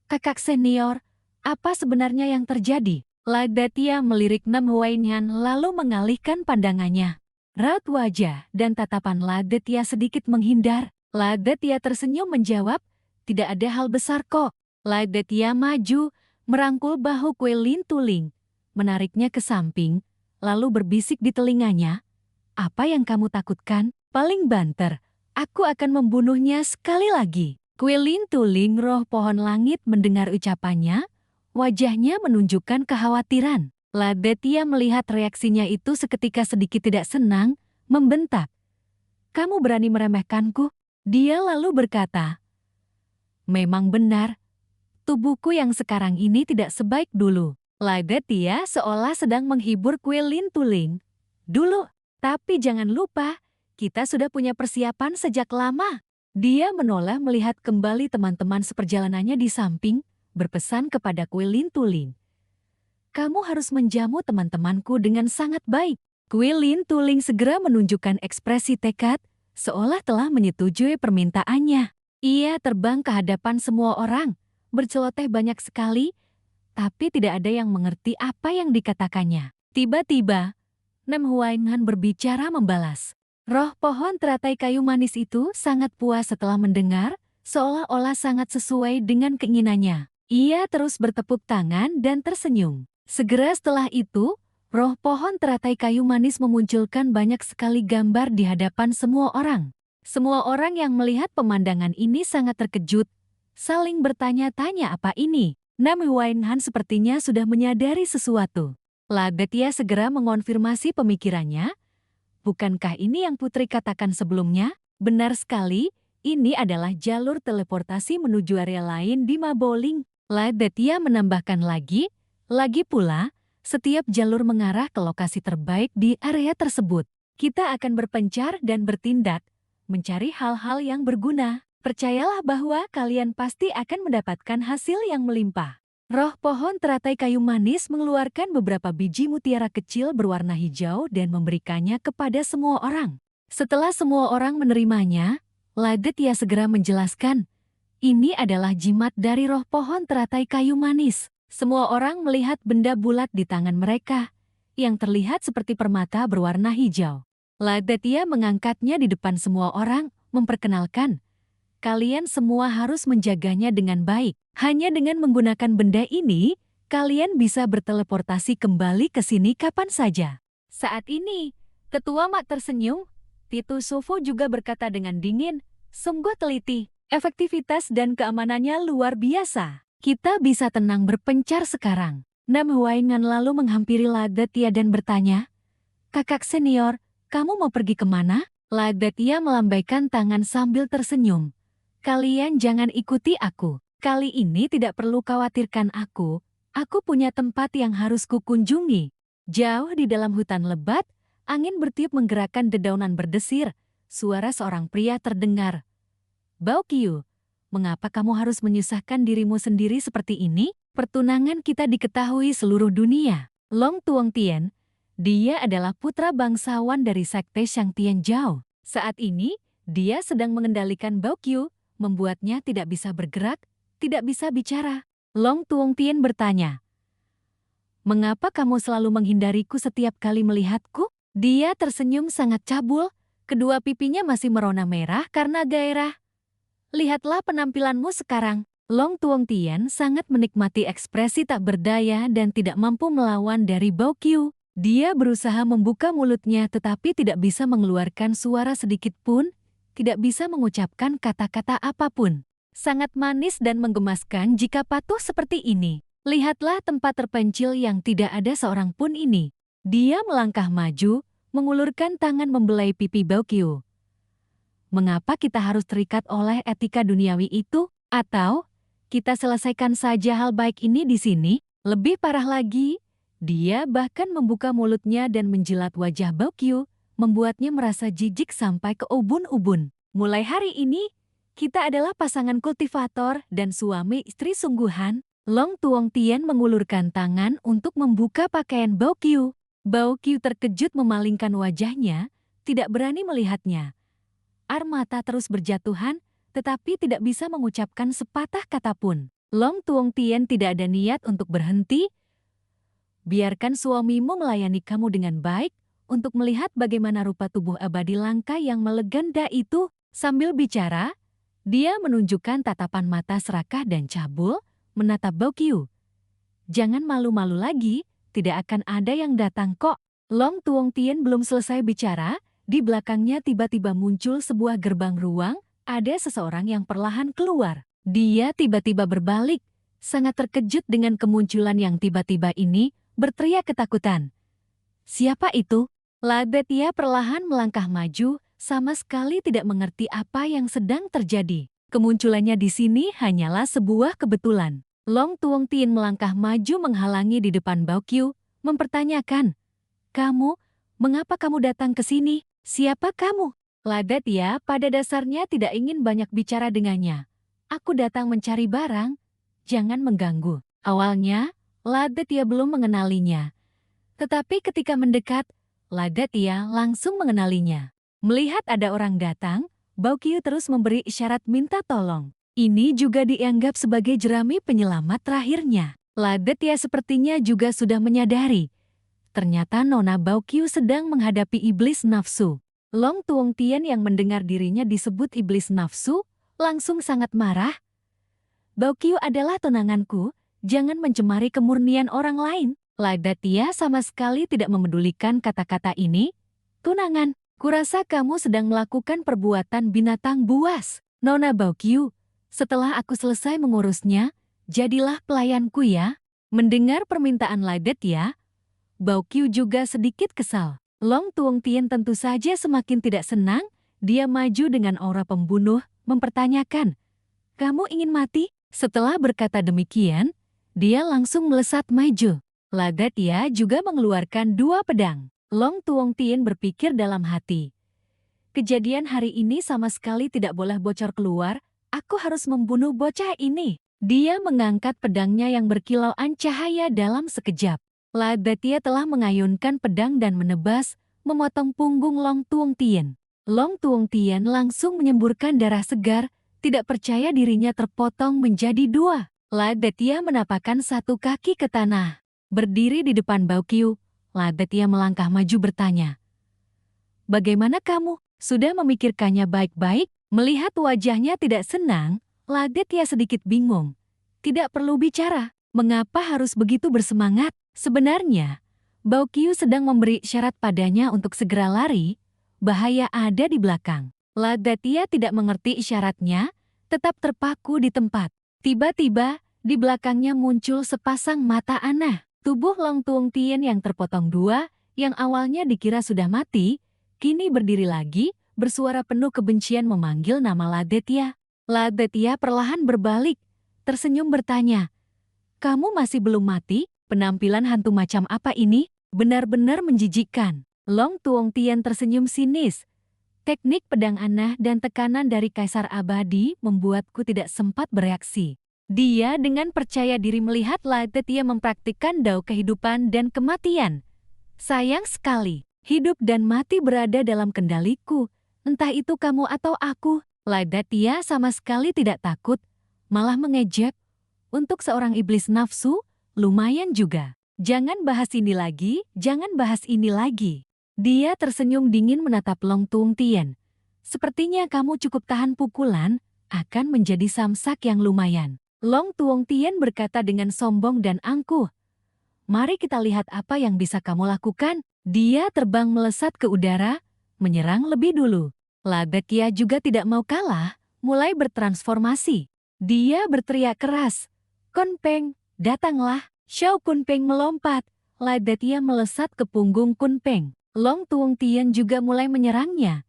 "Kakak senior, apa sebenarnya yang terjadi?" Ladetia melirik Nam Huainghan lalu mengalihkan pandangannya. Raut wajah dan tatapan Ladetia sedikit menghindar. Ladetia tersenyum menjawab, "Tidak ada hal besar kok." Ladetia maju, merangkul bahu Quilin Tuling, menariknya ke samping, lalu berbisik di telinganya, "Apa yang kamu takutkan? Paling banter, aku akan membunuhnya sekali lagi." Quilin Tuling roh pohon langit mendengar ucapannya, wajahnya menunjukkan kekhawatiran. Ladetia melihat reaksinya itu seketika sedikit tidak senang, membentak, "Kamu berani meremehkanku?" Dia lalu berkata, "Memang benar, tubuhku yang sekarang ini tidak sebaik dulu." Ladetia seolah sedang menghibur Quilin Tuling. "Dulu, tapi jangan lupa, kita sudah punya persiapan sejak lama." Dia menoleh melihat kembali teman-teman seperjalanannya di samping, berpesan kepada Quilin Tuling, "Kamu harus menjamu teman-temanku dengan sangat baik." Quilin Tuling segera menunjukkan ekspresi tekad, seolah telah menyetujui permintaannya. Ia terbang ke hadapan semua orang, berceloteh banyak sekali, tapi tidak ada yang mengerti apa yang dikatakannya. Tiba-tiba, Nam Huainghan berbicara membalas. Roh pohon teratai kayu manis itu sangat puas setelah mendengar, seolah-olah sangat sesuai dengan keinginannya. Ia terus bertepuk tangan dan tersenyum. Segera setelah itu, roh pohon teratai kayu manis memunculkan banyak sekali gambar di hadapan semua orang. Semua orang yang melihat pemandangan ini sangat terkejut, saling bertanya-tanya apa ini. Nam Huainhan sepertinya sudah menyadari sesuatu. Ladetia segera mengonfirmasi pemikirannya. Bukankah ini yang Putri katakan sebelumnya? Benar sekali, ini adalah jalur teleportasi menuju area lain di Maboling. Ladetia menambahkan lagi pula, setiap jalur mengarah ke lokasi terbaik di area tersebut. Kita akan berpencar dan bertindak, mencari hal-hal yang berguna. Percayalah bahwa kalian pasti akan mendapatkan hasil yang melimpah. Roh pohon teratai kayu manis mengeluarkan beberapa biji mutiara kecil berwarna hijau dan memberikannya kepada semua orang. Setelah semua orang menerimanya, Ladetia segera menjelaskan, ini adalah jimat dari roh pohon teratai kayu manis. Semua orang melihat benda bulat di tangan mereka, yang terlihat seperti permata berwarna hijau. Ladetia mengangkatnya di depan semua orang, memperkenalkan, kalian semua harus menjaganya dengan baik. Hanya dengan menggunakan benda ini, kalian bisa berteleportasi kembali ke sini kapan saja. Saat ini, Ketua Mak tersenyum. Titu Sofo juga berkata dengan dingin, sungguh teliti, efektivitas dan keamanannya luar biasa. Kita bisa tenang berpencar sekarang. Nam Huaingan lalu menghampiri Ladetia dan bertanya, kakak senior, kamu mau pergi kemana? Ladetia melambaikan tangan sambil tersenyum. Kalian jangan ikuti aku. Kali ini tidak perlu khawatirkan aku punya tempat yang harus kukunjungi. Jauh di dalam hutan lebat, angin bertiup menggerakkan dedaunan berdesir. Suara seorang pria terdengar. Baoqiu, mengapa kamu harus menyusahkan dirimu sendiri seperti ini? Pertunangan kita diketahui seluruh dunia. Long Tuongtian, dia adalah putra bangsawan dari sekte Shangtian Zhao. Saat ini, dia sedang mengendalikan Baoqiu, membuatnya tidak bisa bergerak, tidak bisa bicara. Long Tuongtian bertanya, mengapa kamu selalu menghindariku setiap kali melihatku? Dia tersenyum sangat cabul, kedua pipinya masih merona merah karena gairah. Lihatlah penampilanmu sekarang. Long Tuongtian sangat menikmati ekspresi tak berdaya dan tidak mampu melawan dari Baoqiu. Dia berusaha membuka mulutnya tetapi tidak bisa mengeluarkan suara sedikit pun, tidak bisa mengucapkan kata-kata apapun. Sangat manis dan menggemaskan jika patuh seperti ini. Lihatlah tempat terpencil yang tidak ada seorang pun ini. Dia melangkah maju, mengulurkan tangan membelai pipi Baoqiu. Mengapa kita harus terikat oleh etika duniawi itu? Atau kita selesaikan saja hal baik ini di sini? Lebih parah lagi, dia bahkan membuka mulutnya dan menjilat wajah Baoqiu, membuatnya merasa jijik sampai ke ubun-ubun. Mulai hari ini, kita adalah pasangan kultivator dan suami istri sungguhan. Long Tuongtian mengulurkan tangan untuk membuka pakaian Baoqiu. Baoqiu terkejut memalingkan wajahnya, tidak berani melihatnya. Air mata terus berjatuhan, tetapi tidak bisa mengucapkan sepatah kata pun. Long Tuongtian tidak ada niat untuk berhenti. Biarkan suamimu melayani kamu dengan baik, untuk melihat bagaimana rupa tubuh abadi langka yang melegenda itu. Sambil bicara, dia menunjukkan tatapan mata serakah dan cabul, menatap Baoqiu. Jangan malu-malu lagi, tidak akan ada yang datang kok. Long Tuongtian belum selesai bicara, di belakangnya tiba-tiba muncul sebuah gerbang ruang, ada seseorang yang perlahan keluar. Dia tiba-tiba berbalik, sangat terkejut dengan kemunculan yang tiba-tiba ini, berteriak ketakutan. Siapa itu? Ladetia perlahan melangkah maju, sama sekali tidak mengerti apa yang sedang terjadi. Kemunculannya di sini hanyalah sebuah kebetulan. Long Tuongtian melangkah maju menghalangi di depan Baoqiu, mempertanyakan, kamu, mengapa kamu datang ke sini? Siapa kamu? Ladetia pada dasarnya tidak ingin banyak bicara dengannya. Aku datang mencari barang, jangan mengganggu. Awalnya, Ladetia belum mengenalinya. Tetapi ketika mendekat, Ladetia langsung mengenalinya. Melihat ada orang datang, Baoqiu terus memberi isyarat minta tolong. Ini juga dianggap sebagai jerami penyelamat terakhirnya. Ladetia sepertinya juga sudah menyadari. Ternyata Nona Baoqiu sedang menghadapi iblis nafsu. Long Tuongtian yang mendengar dirinya disebut iblis nafsu, langsung sangat marah. Baokyu adalah tunanganku, jangan mencemari kemurnian orang lain. Ladatia sama sekali tidak memedulikan kata-kata ini. Tunangan, kurasa kamu sedang melakukan perbuatan binatang buas. Nona Baokyu, setelah aku selesai mengurusnya, jadilah pelayanku ya. Mendengar permintaan Ladatia, Baokyu juga sedikit kesal. Long Tuongtien tentu saja semakin tidak senang. Dia maju dengan aura pembunuh, mempertanyakan, "Kamu ingin mati?" Setelah berkata demikian, dia langsung melesat maju. Ladatia juga mengeluarkan 2 pedang. Long Tuongtien berpikir dalam hati, kejadian hari ini sama sekali tidak boleh bocor keluar, aku harus membunuh bocah ini. Dia mengangkat pedangnya yang berkilauan cahaya dalam sekejap. Ladatia telah mengayunkan pedang dan menebas, memotong punggung Long Tuongtien. Long Tuongtien langsung menyemburkan darah segar, tidak percaya dirinya terpotong menjadi 2. Ladatia menapakkan 1 kaki ke tanah. Berdiri di depan Baokyu, Ladatia melangkah maju bertanya, "Bagaimana kamu? Sudah memikirkannya baik-baik?" Melihat wajahnya tidak senang, Ladatia sedikit bingung. Tidak perlu bicara, mengapa harus begitu bersemangat? Sebenarnya, Baokyu sedang memberi syarat padanya untuk segera lari, bahaya ada di belakang. Ladatia tidak mengerti isyaratnya, tetap terpaku di tempat. Tiba-tiba, di belakangnya muncul sepasang mata aneh. Tubuh Long Tuongtien yang terpotong 2, yang awalnya dikira sudah mati, kini berdiri lagi, bersuara penuh kebencian memanggil nama Ladatia. Ladatia perlahan berbalik, tersenyum bertanya, "Kamu masih belum mati? Penampilan hantu macam apa ini? Benar-benar menjijikkan." Long Tuongtien tersenyum sinis. Teknik pedang aneh dan tekanan dari Kaisar Abadi membuatku tidak sempat bereaksi. Dia dengan percaya diri melihat Ladatia mempraktikkan dao kehidupan dan kematian. Sayang sekali, hidup dan mati berada dalam kendaliku. Entah itu kamu atau aku. Ladatia sama sekali tidak takut, malah mengejek. Untuk seorang iblis nafsu, lumayan juga. Jangan bahas ini lagi, jangan bahas ini lagi. Dia tersenyum dingin menatap Long Tuongtien. Sepertinya kamu cukup tahan pukulan, akan menjadi samsak yang lumayan. Long Tuongtien berkata dengan sombong dan angkuh. Mari kita lihat apa yang bisa kamu lakukan. Dia terbang melesat ke udara, menyerang lebih dulu. Ladatia juga tidak mau kalah, mulai bertransformasi. Dia berteriak keras. Kunpeng, datanglah. Xiao Kunpeng melompat. Ladatia melesat ke punggung Kunpeng. Long Tuongtien juga mulai menyerangnya.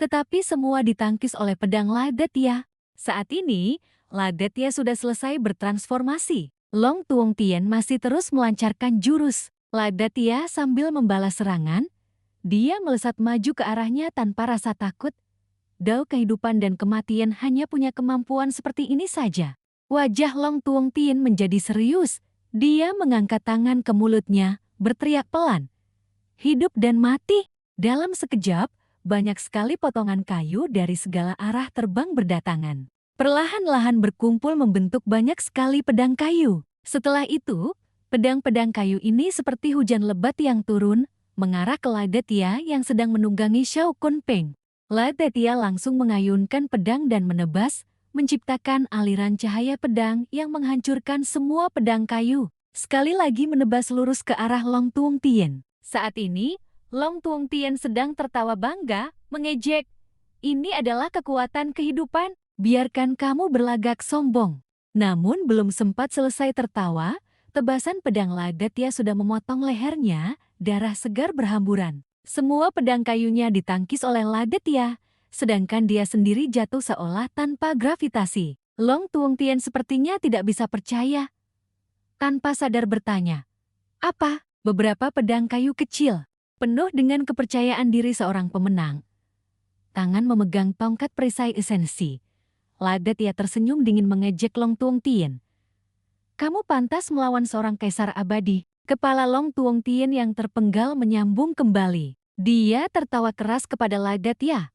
Tetapi semua ditangkis oleh pedang Ladatia. Saat ini, Ladatia sudah selesai bertransformasi. Long Tuongtien masih terus melancarkan jurus. Ladatia sambil membalas serangan, dia melesat maju ke arahnya tanpa rasa takut. Dao kehidupan dan kematian hanya punya kemampuan seperti ini saja. Wajah Long Tuongtien menjadi serius. Dia mengangkat tangan ke mulutnya, berteriak pelan. Hidup dan mati. Dalam sekejap, banyak sekali potongan kayu dari segala arah terbang berdatangan. Perlahan-lahan berkumpul membentuk banyak sekali pedang kayu. Setelah itu, pedang-pedang kayu ini seperti hujan lebat yang turun, mengarah ke Ladatia yang sedang menunggangi Xiao Kunpeng. Ladatia langsung mengayunkan pedang dan menebas, menciptakan aliran cahaya pedang yang menghancurkan semua pedang kayu. Sekali lagi menebas lurus ke arah Long Tuongtien. Saat ini, Long Tuongtien sedang tertawa bangga, mengejek. Ini adalah kekuatan kehidupan, biarkan kamu berlagak sombong. Namun belum sempat selesai tertawa, tebasan pedang Ladatia sudah memotong lehernya, darah segar berhamburan. Semua pedang kayunya ditangkis oleh Ladatia, sedangkan dia sendiri jatuh seolah tanpa gravitasi. Long Tuongtien sepertinya tidak bisa percaya. Tanpa sadar bertanya, "Apa?" Beberapa pedang kayu kecil, penuh dengan kepercayaan diri seorang pemenang. Tangan memegang tongkat perisai esensi. Ladatia tersenyum dingin mengejek Long Tuongtien. "Kamu pantas melawan seorang kaisar abadi." Kepala Long Tuongtien yang terpenggal menyambung kembali. Dia tertawa keras kepada Ladatia.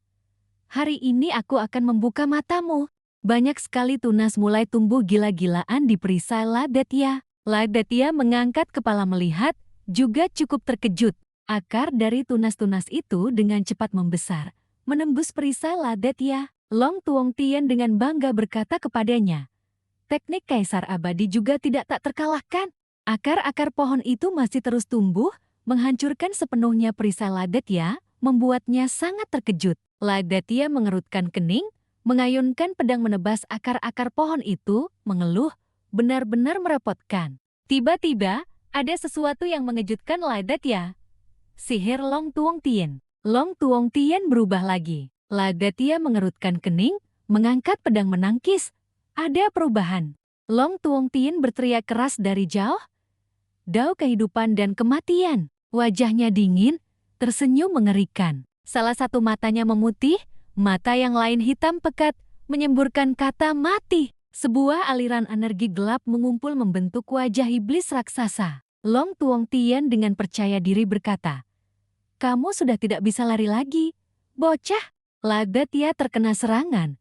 "Hari ini aku akan membuka matamu." Banyak sekali tunas mulai tumbuh gila-gilaan di perisai Ladatia. Ladatia mengangkat kepala melihat, juga cukup terkejut. Akar dari tunas-tunas itu dengan cepat membesar, menembus perisai Ladatia. Long Tuong Tien dengan bangga berkata kepadanya, teknik Kaisar Abadi juga tidak tak terkalahkan. Akar-akar pohon itu masih terus tumbuh, menghancurkan sepenuhnya perisai Ladetya, membuatnya sangat terkejut. Ladetya mengerutkan kening, mengayunkan pedang menebas akar-akar pohon itu, mengeluh, benar-benar merepotkan. Tiba-tiba, ada sesuatu yang mengejutkan Ladetya. Sihir Long Tuong Tien. Long Tuong Tien berubah lagi. Ladetya mengerutkan kening, mengangkat pedang menangkis. Ada perubahan. Long Tuong Tien berteriak keras dari jauh. Dao kehidupan dan kematian. Wajahnya dingin, tersenyum mengerikan. Salah satu matanya memutih, mata yang lain hitam pekat, menyemburkan kata mati. Sebuah aliran energi gelap mengumpul membentuk wajah iblis raksasa. Long Tuong Tien dengan percaya diri berkata, kamu sudah tidak bisa lari lagi, bocah. Ladetya terkena serangan.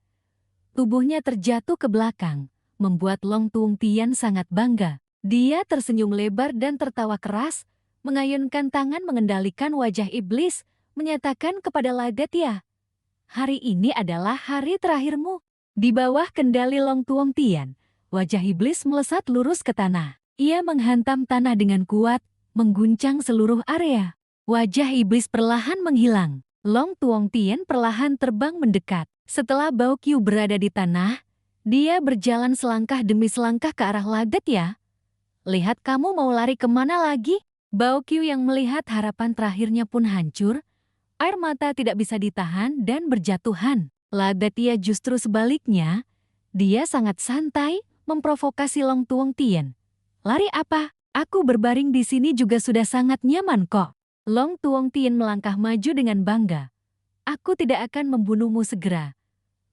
Tubuhnya terjatuh ke belakang, membuat Long Tuong Tien sangat bangga. Dia tersenyum lebar dan tertawa keras, mengayunkan tangan mengendalikan wajah iblis, menyatakan kepada Ladetya, hari ini adalah hari terakhirmu. Di bawah kendali Long Tuong Tien, wajah iblis melesat lurus ke tanah. Ia menghantam tanah dengan kuat, mengguncang seluruh area. Wajah iblis perlahan menghilang. Long Tuong Tien perlahan terbang mendekat. Setelah Bao Qiu berada di tanah, dia berjalan selangkah demi selangkah ke arah Ladetya. Lihat kamu mau lari kemana lagi? Bao Qiu yang melihat harapan terakhirnya pun hancur. Air mata tidak bisa ditahan dan berjatuhan. Ladetya justru sebaliknya, dia sangat santai memprovokasi Long Tuong Tien. Lari apa? Aku berbaring di sini juga sudah sangat nyaman kok. Long Tuong Tien melangkah maju dengan bangga. Aku tidak akan membunuhmu segera.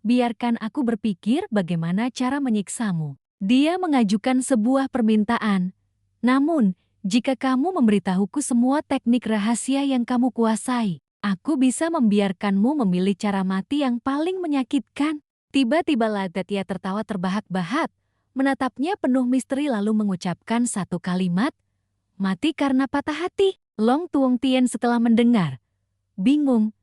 Biarkan aku berpikir bagaimana cara menyiksamu. Dia mengajukan sebuah permintaan. Namun, jika kamu memberitahuku semua teknik rahasia yang kamu kuasai, aku bisa membiarkanmu memilih cara mati yang paling menyakitkan. Tiba-tiba Ladetya tertawa terbahak-bahak, menatapnya penuh misteri lalu mengucapkan satu kalimat, mati karena patah hati. Long Tuong Tien setelah mendengar, bingung,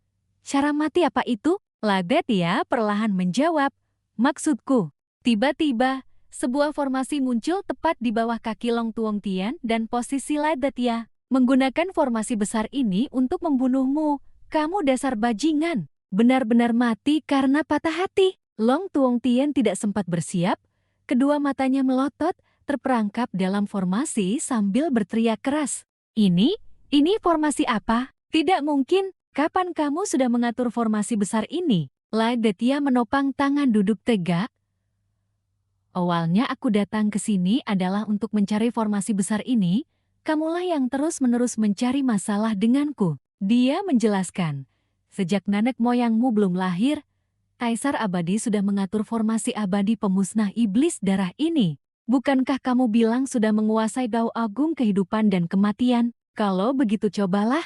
cara mati apa itu? Ladetya perlahan menjawab, maksudku. Tiba-tiba, sebuah formasi muncul tepat di bawah kaki Long Tuong Tien dan posisi Ladetya. Menggunakan formasi besar ini untuk membunuhmu, kamu dasar bajingan. Benar-benar mati karena patah hati. Long Tuong Tien tidak sempat bersiap, kedua matanya melotot, terperangkap dalam formasi sambil berteriak keras. Ini formasi apa? Tidak mungkin, kapan kamu sudah mengatur formasi besar ini? Ladetya menopang tangan duduk tegak. Awalnya aku datang ke sini adalah untuk mencari formasi besar ini, kamulah yang terus-menerus mencari masalah denganku. Dia menjelaskan, sejak nenek moyangmu belum lahir, Kaisar Abadi sudah mengatur formasi abadi pemusnah iblis darah ini. Bukankah kamu bilang sudah menguasai Dao Agung kehidupan dan kematian? Kalau begitu cobalah,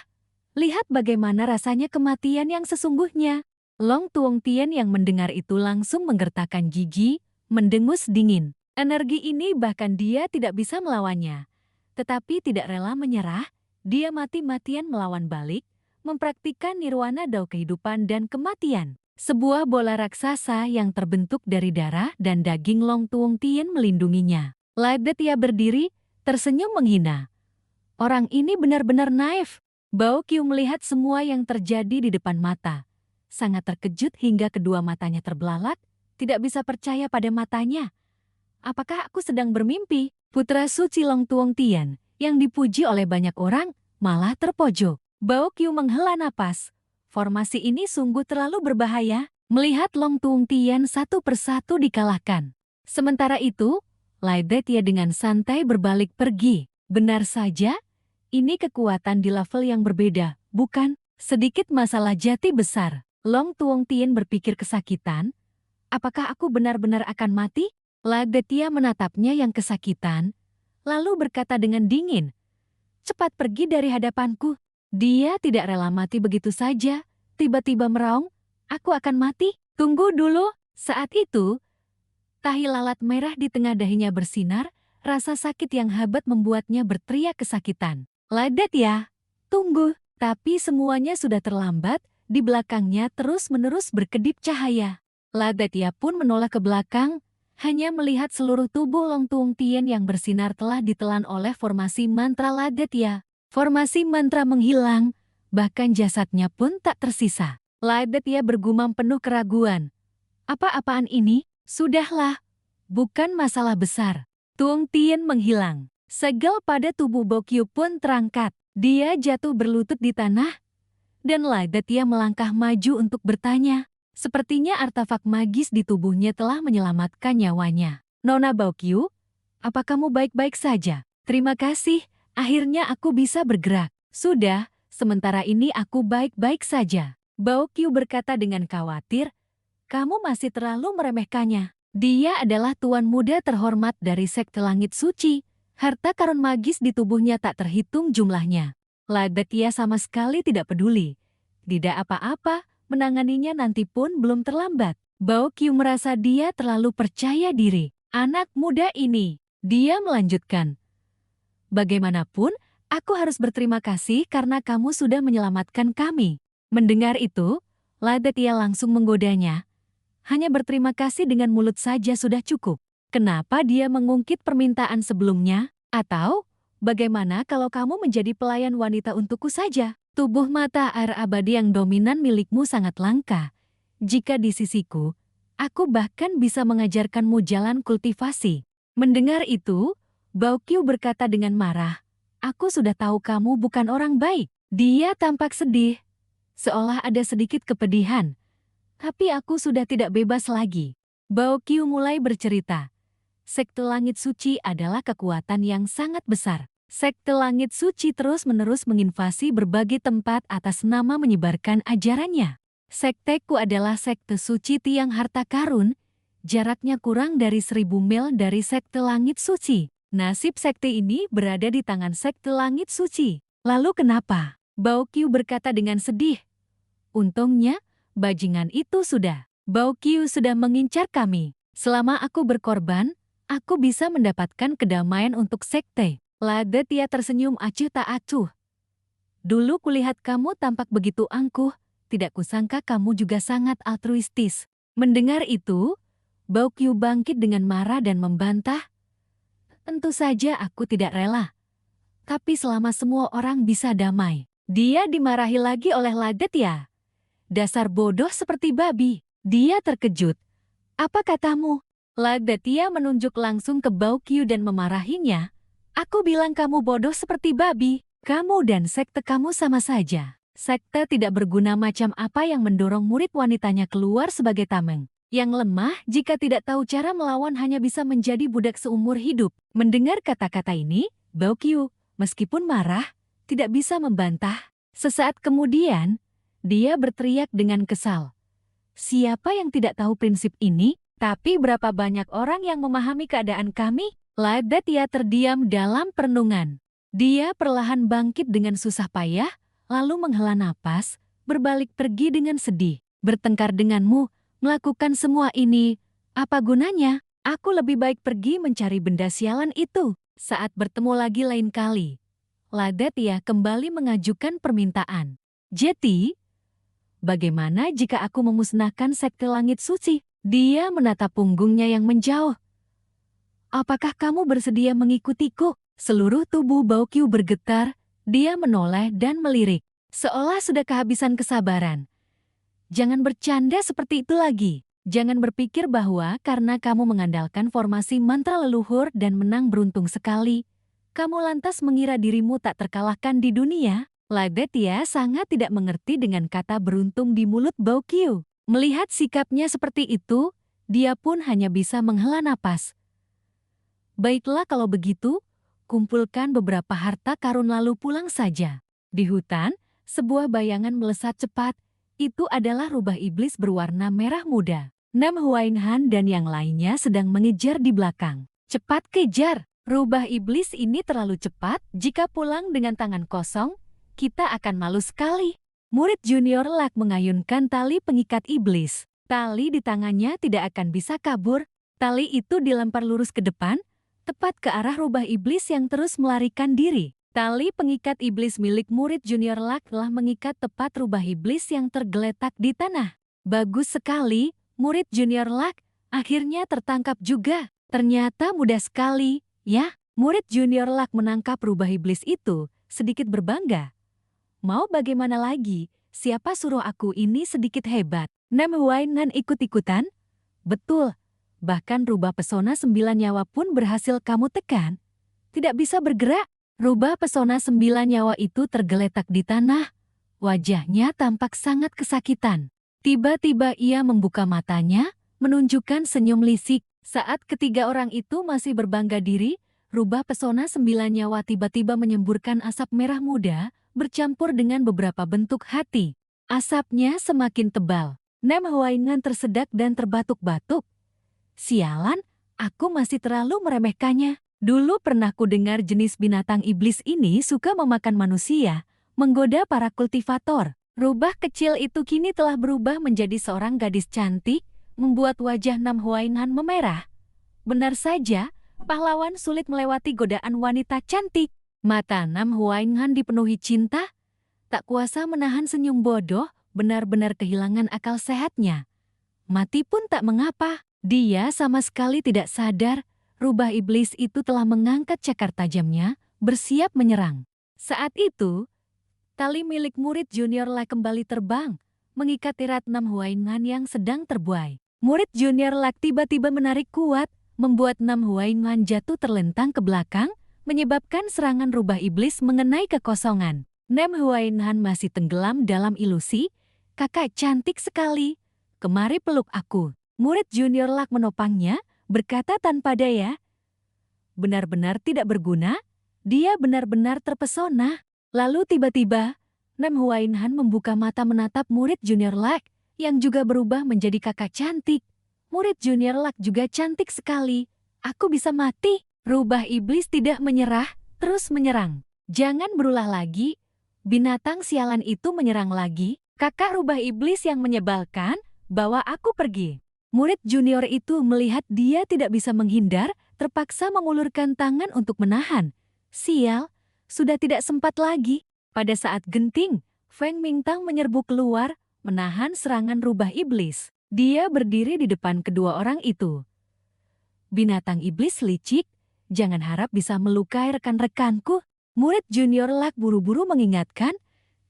lihat bagaimana rasanya kematian yang sesungguhnya. Long Tuong Tien yang mendengar itu langsung menggertakkan gigi, mendengus dingin. Energi ini bahkan dia tidak bisa melawannya. Tetapi tidak rela menyerah, dia mati-matian melawan balik, mempraktikkan nirwana Dao kehidupan dan kematian. Sebuah bola raksasa yang terbentuk dari darah dan daging Long Tuong Tien melindunginya. Ladetya berdiri, tersenyum menghina. Orang ini benar-benar naif. Bao Qiu melihat semua yang terjadi di depan mata. Sangat terkejut hingga kedua matanya terbelalak, tidak bisa percaya pada matanya. Apakah aku sedang bermimpi? Putra suci Long Tuong Tien, yang dipuji oleh banyak orang, malah terpojok. Bao Qiu menghela napas. Formasi ini sungguh terlalu berbahaya, melihat Long Tuong Tien satu persatu dikalahkan. Sementara itu, Ladetya dengan santai berbalik pergi. Benar saja, ini kekuatan di level yang berbeda, bukan? Sedikit masalah jati besar. Long Tuong Tien berpikir kesakitan. Apakah aku benar-benar akan mati? Ladetya menatapnya yang kesakitan, lalu berkata dengan dingin, cepat pergi dari hadapanku. Dia tidak rela mati begitu saja. Tiba-tiba meraung, aku akan mati. Tunggu dulu. Saat itu, tahi lalat merah di tengah dahinya bersinar, rasa sakit yang hebat membuatnya berteriak kesakitan. Ladetya, tunggu. Tapi semuanya sudah terlambat, di belakangnya terus-menerus berkedip cahaya. Ladetia pun menoleh ke belakang, hanya melihat seluruh tubuh Long Tuong Tien yang bersinar telah ditelan oleh formasi mantra Ladetia. Formasi mantra menghilang, bahkan jasadnya pun tak tersisa. Ladetia bergumam penuh keraguan. Apa-apaan ini? Sudahlah, bukan masalah besar. Tuong Tien menghilang. Segel pada tubuh Bokyu pun terangkat. Dia jatuh berlutut di tanah, dan Ladetia melangkah maju untuk bertanya. Sepertinya artefak magis di tubuhnya telah menyelamatkan nyawanya. Nona Bokyu, apa kamu baik-baik saja? Terima kasih, akhirnya aku bisa bergerak. Sudah, sementara ini aku baik-baik saja. Bokyu berkata dengan khawatir, kamu masih terlalu meremehkannya. Dia adalah tuan muda terhormat dari sekte langit suci. Harta karun magis di tubuhnya tak terhitung jumlahnya. Ladetia sama sekali tidak peduli. Tidak apa-apa, menanganinya nanti pun belum terlambat. Bokyu merasa dia terlalu percaya diri. Anak muda ini, dia melanjutkan. Bagaimanapun, aku harus berterima kasih karena kamu sudah menyelamatkan kami. Mendengar itu, Ladetia langsung menggodanya. Hanya berterima kasih dengan mulut saja sudah cukup. Kenapa dia mengungkit permintaan sebelumnya? Atau, bagaimana kalau kamu menjadi pelayan wanita untukku saja? Tubuh mata air abadi yang dominan milikmu sangat langka. Jika di sisiku, aku bahkan bisa mengajarkanmu jalan kultivasi. Mendengar itu, Bokyu berkata dengan marah, aku sudah tahu kamu bukan orang baik. Dia tampak sedih, seolah ada sedikit kepedihan. Tapi aku sudah tidak bebas lagi. Bokyu mulai bercerita. Sekte Langit Suci adalah kekuatan yang sangat besar. Sekte Langit Suci terus-menerus menginvasi berbagai tempat atas nama menyebarkan ajarannya. Sekteku adalah sekte suci tiang harta karun, jaraknya kurang dari 1000 mil dari sekte Langit Suci. Nasib sekte ini berada di tangan sekte Langit Suci. Lalu kenapa? Bokyu berkata dengan sedih. Untungnya, bajingan itu sudah. Bokyu sudah mengincar kami. Selama aku berkorban, aku bisa mendapatkan kedamaian untuk sekte. Ladetia tersenyum acuh tak acuh. Dulu kulihat kamu tampak begitu angkuh, tidak kusangka kamu juga sangat altruistis. Mendengar itu, Bokyu bangkit dengan marah dan membantah. Tentu saja aku tidak rela. Tapi selama semua orang bisa damai. Dia dimarahi lagi oleh Ladetia. Dasar bodoh seperti babi. Dia terkejut. Apa katamu? Ladetia menunjuk langsung ke Bokyu dan memarahinya. Aku bilang kamu bodoh seperti babi. Kamu dan sekte kamu sama saja. Sekte tidak berguna macam apa yang mendorong murid wanitanya keluar sebagai tameng. Yang lemah jika tidak tahu cara melawan hanya bisa menjadi budak seumur hidup. Mendengar kata-kata ini, Bokyu, meskipun marah, tidak bisa membantah. Sesaat kemudian, dia berteriak dengan kesal. Siapa yang tidak tahu prinsip ini? Tapi berapa banyak orang yang memahami keadaan kami? Ladetia terdiam dalam perenungan. Dia perlahan bangkit dengan susah payah, lalu menghela napas, berbalik pergi dengan sedih. Bertengkar denganmu, melakukan semua ini, apa gunanya? Aku lebih baik pergi mencari benda sialan itu. Saat bertemu lagi lain kali, Ladetia kembali mengajukan permintaan. Jeti, bagaimana jika aku memusnahkan sekte Langit Suci? Dia menatap punggungnya yang menjauh. Apakah kamu bersedia mengikutiku? Seluruh tubuh Bokyu bergetar, dia menoleh dan melirik, seolah sudah kehabisan kesabaran. Jangan bercanda seperti itu lagi. Jangan berpikir bahwa karena kamu mengandalkan formasi mantra leluhur dan menang beruntung sekali, kamu lantas mengira dirimu tak terkalahkan di dunia. Ladetia sangat tidak mengerti dengan kata beruntung di mulut Bokyu. Melihat sikapnya seperti itu, dia pun hanya bisa menghela napas. Baiklah kalau begitu, kumpulkan beberapa harta karun lalu pulang saja. Di hutan, sebuah bayangan melesat cepat. Itu adalah rubah iblis berwarna merah muda. Nam Huainhan dan yang lainnya sedang mengejar di belakang. Cepat kejar! Rubah iblis ini terlalu cepat. Jika pulang dengan tangan kosong, kita akan malu sekali. Murid junior Lak mengayunkan tali pengikat iblis. Tali di tangannya tidak akan bisa kabur. Tali itu dilempar lurus ke depan, tepat ke arah rubah iblis yang terus melarikan diri. Tali pengikat iblis milik murid junior Lak telah mengikat tepat rubah iblis yang tergeletak di tanah. Bagus sekali, murid junior Luck akhirnya tertangkap juga. Ternyata mudah sekali, ya. Murid junior Luck menangkap rubah iblis itu, sedikit berbangga. Mau bagaimana lagi, siapa suruh aku ini sedikit hebat. Nam Huainan ikut-ikutan? Betul, bahkan rubah pesona 9 nyawa pun berhasil kamu tekan. Tidak bisa bergerak, rubah pesona 9 nyawa itu tergeletak di tanah. Wajahnya tampak sangat kesakitan. Tiba-tiba ia membuka matanya, menunjukkan senyum lisik. Saat ketiga orang itu masih berbangga diri, rubah pesona 9 nyawa tiba-tiba menyemburkan asap merah muda, bercampur dengan beberapa bentuk hati. Asapnya semakin tebal. Nam Huainan tersedak dan terbatuk-batuk. Sialan, aku masih terlalu meremehkannya. Dulu pernah ku dengar jenis binatang iblis ini suka memakan manusia, menggoda para kultivator. Rubah kecil itu kini telah berubah menjadi seorang gadis cantik, membuat wajah Nam Huainan memerah. Benar saja, pahlawan sulit melewati godaan wanita cantik. Mata Nam Huainan dipenuhi cinta, tak kuasa menahan senyum bodoh, benar-benar kehilangan akal sehatnya. Mati pun tak mengapa, dia sama sekali tidak sadar, rubah iblis itu telah mengangkat cakar tajamnya, bersiap menyerang. Saat itu, tali milik murid junior Luck kembali terbang, mengikat erat Nam Huainan yang sedang terbuai. Murid junior Luck tiba-tiba menarik kuat, membuat Nam Huainan jatuh terlentang ke belakang, menyebabkan serangan rubah iblis mengenai kekosongan. Nam Huainan masih tenggelam dalam ilusi. Kakak cantik sekali, kemari peluk aku. Murid junior Luck menopangnya, berkata tanpa daya. Benar-benar tidak berguna, dia benar-benar terpesona. Lalu tiba-tiba, Nam Huainan membuka mata menatap murid junior Luck, yang juga berubah menjadi kakak cantik. Murid junior Luck juga cantik sekali. Aku bisa mati. Rubah iblis tidak menyerah, terus menyerang. Jangan berulah lagi. Binatang sialan itu menyerang lagi. Kakak rubah iblis yang menyebalkan, bawa aku pergi. Murid junior itu melihat dia tidak bisa menghindar, terpaksa mengulurkan tangan untuk menahan. Sial, sudah tidak sempat lagi. Pada saat genting, Feng Mingtang menyerbu keluar, menahan serangan rubah iblis. Dia berdiri di depan kedua orang itu. Binatang iblis licik, jangan harap bisa melukai rekan-rekanku. Murid junior Luck buru-buru mengingatkan,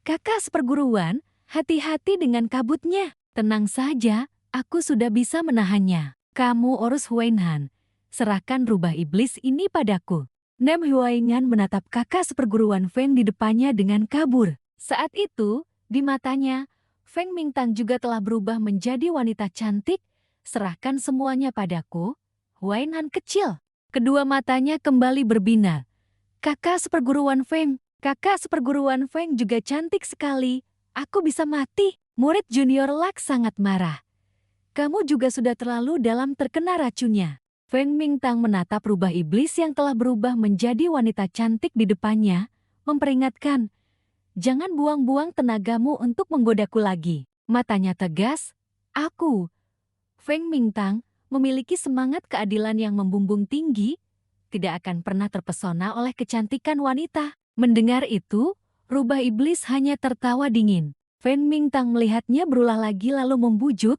kakak seperguruan, hati-hati dengan kabutnya. Tenang saja, aku sudah bisa menahannya. Kamu urus Huainan, serahkan rubah iblis ini padaku. Nam Huainan menatap kakak seperguruan Feng di depannya dengan kabur. Saat itu, di matanya, Feng Mingtang juga telah berubah menjadi wanita cantik. Serahkan semuanya padaku, Huainan kecil. Kedua matanya kembali berbinar. Kakak seperguruan Feng, kakak seperguruan Feng juga cantik sekali. Aku bisa mati. Murid junior Luck sangat marah. Kamu juga sudah terlalu dalam terkena racunnya. Feng Mingtang menatap rubah iblis yang telah berubah menjadi wanita cantik di depannya, memperingatkan, jangan buang-buang tenagamu untuk menggodaku lagi. Matanya tegas, aku, Feng Mingtang, memiliki semangat keadilan yang membumbung tinggi, tidak akan pernah terpesona oleh kecantikan wanita. Mendengar itu, rubah iblis hanya tertawa dingin. Feng Mingtang melihatnya berulah lagi lalu membujuk,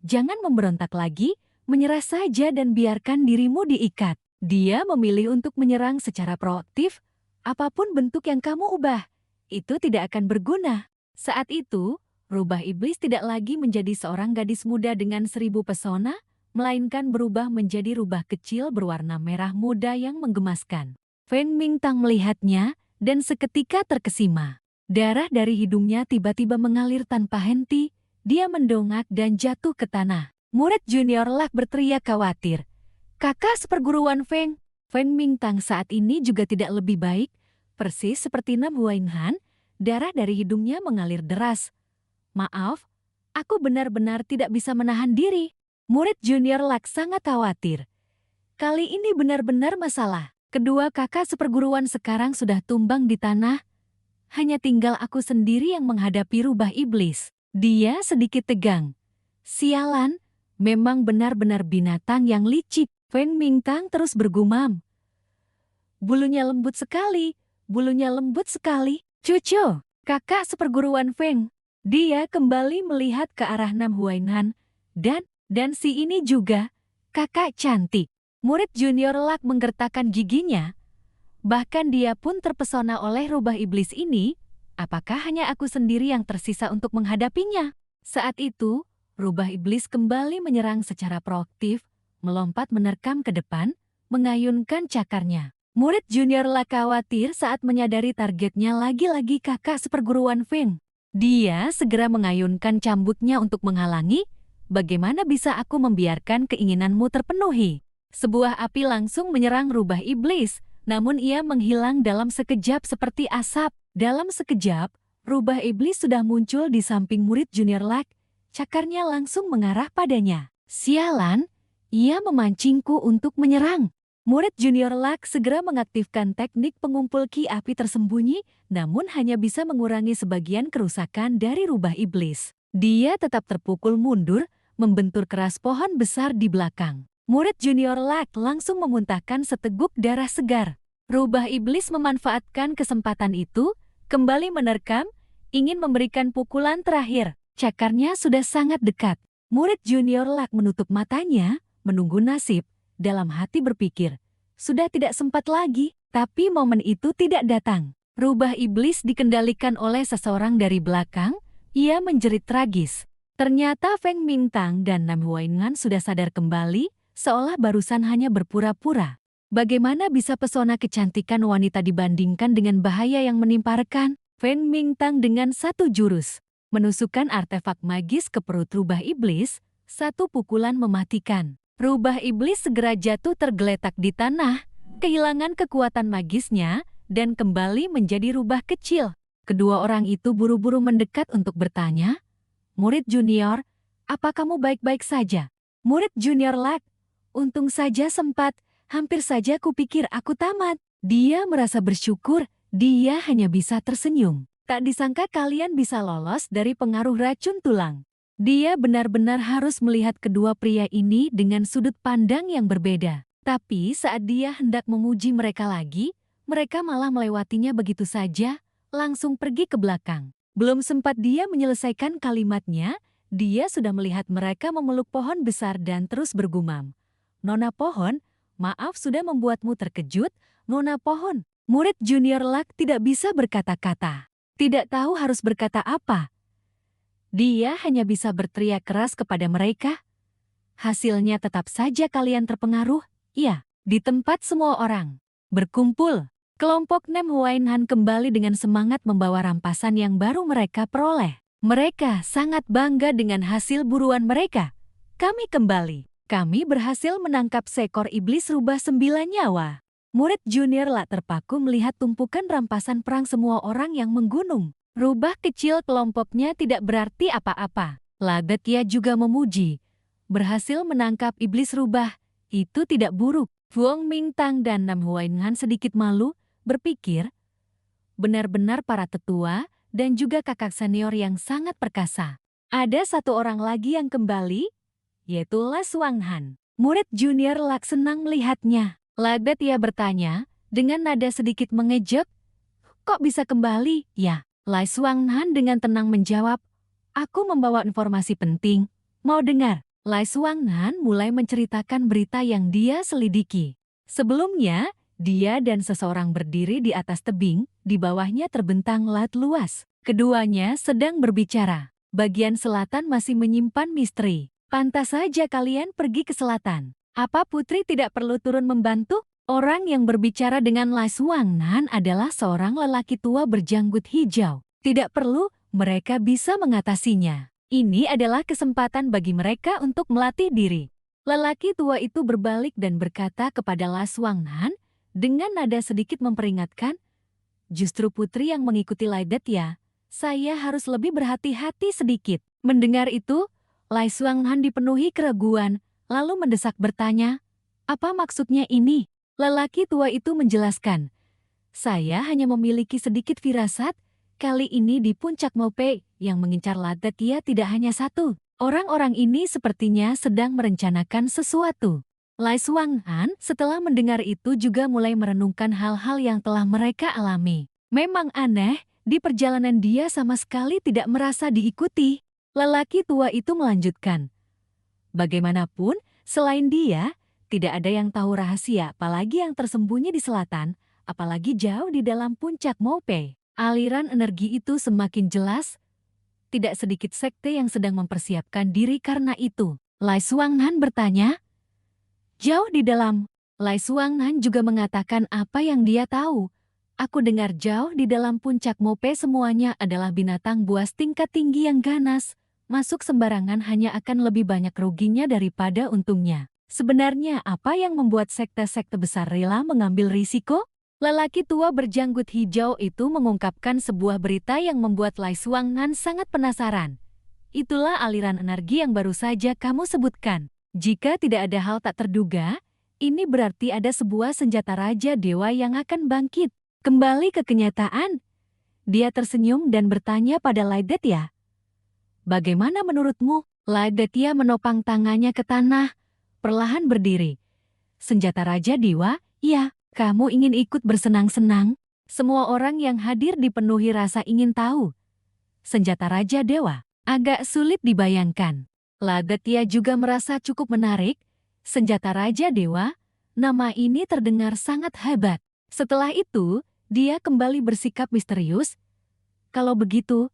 jangan memberontak lagi, menyerah saja dan biarkan dirimu diikat. Dia memilih untuk menyerang secara proaktif, apapun bentuk yang kamu ubah, itu tidak akan berguna. Saat itu, rubah iblis tidak lagi menjadi seorang gadis muda dengan 1000 pesona, melainkan berubah menjadi rubah kecil berwarna merah muda yang menggemaskan. Feng Mingtang melihatnya, dan seketika terkesima. Darah dari hidungnya tiba-tiba mengalir tanpa henti, dia mendongak dan jatuh ke tanah. Murid junior Luck berteriak khawatir. Kakak seperguruan Feng. Feng Mingtang saat ini juga tidak lebih baik, persis seperti Nam Huainan, darah dari hidungnya mengalir deras. Maaf, aku benar-benar tidak bisa menahan diri. Murid junior Luck sangat khawatir. Kali ini benar-benar masalah. Kedua kakak seperguruan sekarang sudah tumbang di tanah. Hanya tinggal aku sendiri yang menghadapi rubah iblis. Dia sedikit tegang. Sialan, memang benar-benar binatang yang licik. Feng Mingtang terus bergumam. Bulunya lembut sekali, bulunya lembut sekali. Cucu, kakak seperguruan Feng. Dia kembali melihat ke arah Nam Huainan, dan Dan si ini juga, kakak cantik. Murid junior Luck menggertakkan giginya. Bahkan dia pun terpesona oleh rubah iblis ini. Apakah hanya aku sendiri yang tersisa untuk menghadapinya? Saat itu, rubah iblis kembali menyerang secara proaktif, melompat menerkam ke depan, mengayunkan cakarnya. Murid junior Luck khawatir saat menyadari targetnya lagi-lagi kakak seperguruan Feng. Dia segera mengayunkan cambuknya untuk menghalangi. Bagaimana bisa aku membiarkan keinginanmu terpenuhi? Sebuah api langsung menyerang rubah iblis, namun ia menghilang dalam sekejap seperti asap. Dalam sekejap, rubah iblis sudah muncul di samping murid junior Luck. Cakarnya langsung mengarah padanya. Sialan, ia memancingku untuk menyerang. Murid junior Luck segera mengaktifkan teknik pengumpul ki api tersembunyi, namun hanya bisa mengurangi sebagian kerusakan dari rubah iblis. Dia tetap terpukul mundur, membentur keras pohon besar di belakang. Murid junior Luck langsung memuntahkan seteguk darah segar. Rubah iblis memanfaatkan kesempatan itu, kembali menerkam, ingin memberikan pukulan terakhir. Cakarnya sudah sangat dekat. Murid junior Luck menutup matanya, menunggu nasib, dalam hati berpikir, sudah tidak sempat lagi, tapi momen itu tidak datang. Rubah iblis dikendalikan oleh seseorang dari belakang, ia menjerit tragis. Ternyata Feng Mingtang dan Nam Huaingan sudah sadar kembali, seolah barusan hanya berpura-pura. Bagaimana bisa pesona kecantikan wanita dibandingkan dengan bahaya yang menimpa rekan? Feng Mingtang dengan satu jurus menusukkan artefak magis ke perut rubah iblis, satu pukulan mematikan. Rubah iblis segera jatuh tergeletak di tanah, kehilangan kekuatan magisnya, dan kembali menjadi rubah kecil. Kedua orang itu buru-buru mendekat untuk bertanya, "Murid junior, apa kamu baik-baik saja?" Murid junior Luck, untung saja sempat, hampir saja kupikir aku tamat. Dia merasa bersyukur, dia hanya bisa tersenyum. Tak disangka kalian bisa lolos dari pengaruh racun tulang. Dia benar-benar harus melihat kedua pria ini dengan sudut pandang yang berbeda. Tapi saat dia hendak memuji mereka lagi, mereka malah melewatinya begitu saja, langsung pergi ke belakang. Belum sempat dia menyelesaikan kalimatnya, dia sudah melihat mereka memeluk pohon besar dan terus bergumam. "Nona pohon, maaf sudah membuatmu terkejut, Nona pohon." Murid junior Luck tidak bisa berkata-kata. Tidak tahu harus berkata apa. Dia hanya bisa berteriak keras kepada mereka. Hasilnya tetap saja kalian terpengaruh, ya, di tempat semua orang berkumpul. Kelompok Nam Huainhan kembali dengan semangat membawa rampasan yang baru mereka peroleh. Mereka sangat bangga dengan hasil buruan mereka. Kami kembali. Kami berhasil menangkap seekor iblis rubah 9 nyawa. Murid junior Luck terpaku melihat tumpukan rampasan perang semua orang yang menggunung. Rubah kecil kelompoknya tidak berarti apa-apa. Ladetia juga memuji. Berhasil menangkap iblis rubah, itu tidak buruk. Fuang Mingtang dan Nam Huainhan sedikit malu, berpikir, benar-benar para tetua dan juga kakak senior yang sangat perkasa. Ada satu orang lagi yang kembali, yaitu La Suanghan. Murid junior Luck senang melihatnya. Ladetia bertanya, dengan nada sedikit mengejek, "Kok bisa kembali?" "Ya," Lai Suanghan dengan tenang menjawab, "Aku membawa informasi penting. Mau dengar?" Lai Suanghan mulai menceritakan berita yang dia selidiki. Sebelumnya, dia dan seseorang berdiri di atas tebing, di bawahnya terbentang laut luas. Keduanya sedang berbicara. Bagian selatan masih menyimpan misteri. Pantas saja kalian pergi ke selatan. Apa Putri tidak perlu turun membantu? Orang yang berbicara dengan Lai Suanghan adalah seorang lelaki tua berjanggut hijau. Tidak perlu, mereka bisa mengatasinya. Ini adalah kesempatan bagi mereka untuk melatih diri. Lelaki tua itu berbalik dan berkata kepada Lai Suanghan dengan nada sedikit memperingatkan, "Justru Putri yang mengikuti Ladetia, saya harus lebih berhati-hati sedikit." Mendengar itu, Lai Suanghan dipenuhi keraguan, lalu mendesak bertanya, "Apa maksudnya ini?" Lelaki tua itu menjelaskan, "Saya hanya memiliki sedikit firasat, kali ini di puncak Mope yang mengincar Ladetia tidak hanya satu. Orang-orang ini sepertinya sedang merencanakan sesuatu." Lai Suanghan setelah mendengar itu juga mulai merenungkan hal-hal yang telah mereka alami. Memang aneh, di perjalanan dia sama sekali tidak merasa diikuti. Lelaki tua itu melanjutkan, Bagaimanapun, selain dia, tidak ada yang tahu rahasia apalagi yang tersembunyi di selatan, apalagi jauh di dalam puncak Mopei. Aliran energi itu semakin jelas, tidak sedikit sekte yang sedang mempersiapkan diri karena itu. Lai Xuanghan bertanya, jauh di dalam. Lai Xuanghan juga mengatakan apa yang dia tahu. Aku dengar jauh di dalam puncak Mopei semuanya adalah binatang buas tingkat tinggi yang ganas. Masuk sembarangan hanya akan lebih banyak ruginya daripada untungnya. Sebenarnya apa yang membuat sekte-sekte besar rela mengambil risiko? Lelaki tua berjanggut hijau itu mengungkapkan sebuah berita yang membuat Lai Xuanghan sangat penasaran. Itulah aliran energi yang baru saja kamu sebutkan. Jika tidak ada hal tak terduga, ini berarti ada sebuah senjata raja dewa yang akan bangkit. Kembali ke kenyataan. Dia tersenyum dan bertanya pada Lai Detia. Bagaimana menurutmu? Lai Detia menopang tangannya ke tanah, perlahan berdiri. Senjata raja dewa? Ya. Kamu ingin ikut bersenang-senang? Semua orang yang hadir dipenuhi rasa ingin tahu. Senjata raja dewa? Agak sulit dibayangkan. Lai Detia juga merasa cukup menarik. Senjata raja dewa? Nama ini terdengar sangat hebat. Setelah itu, dia kembali bersikap misterius. Kalau begitu,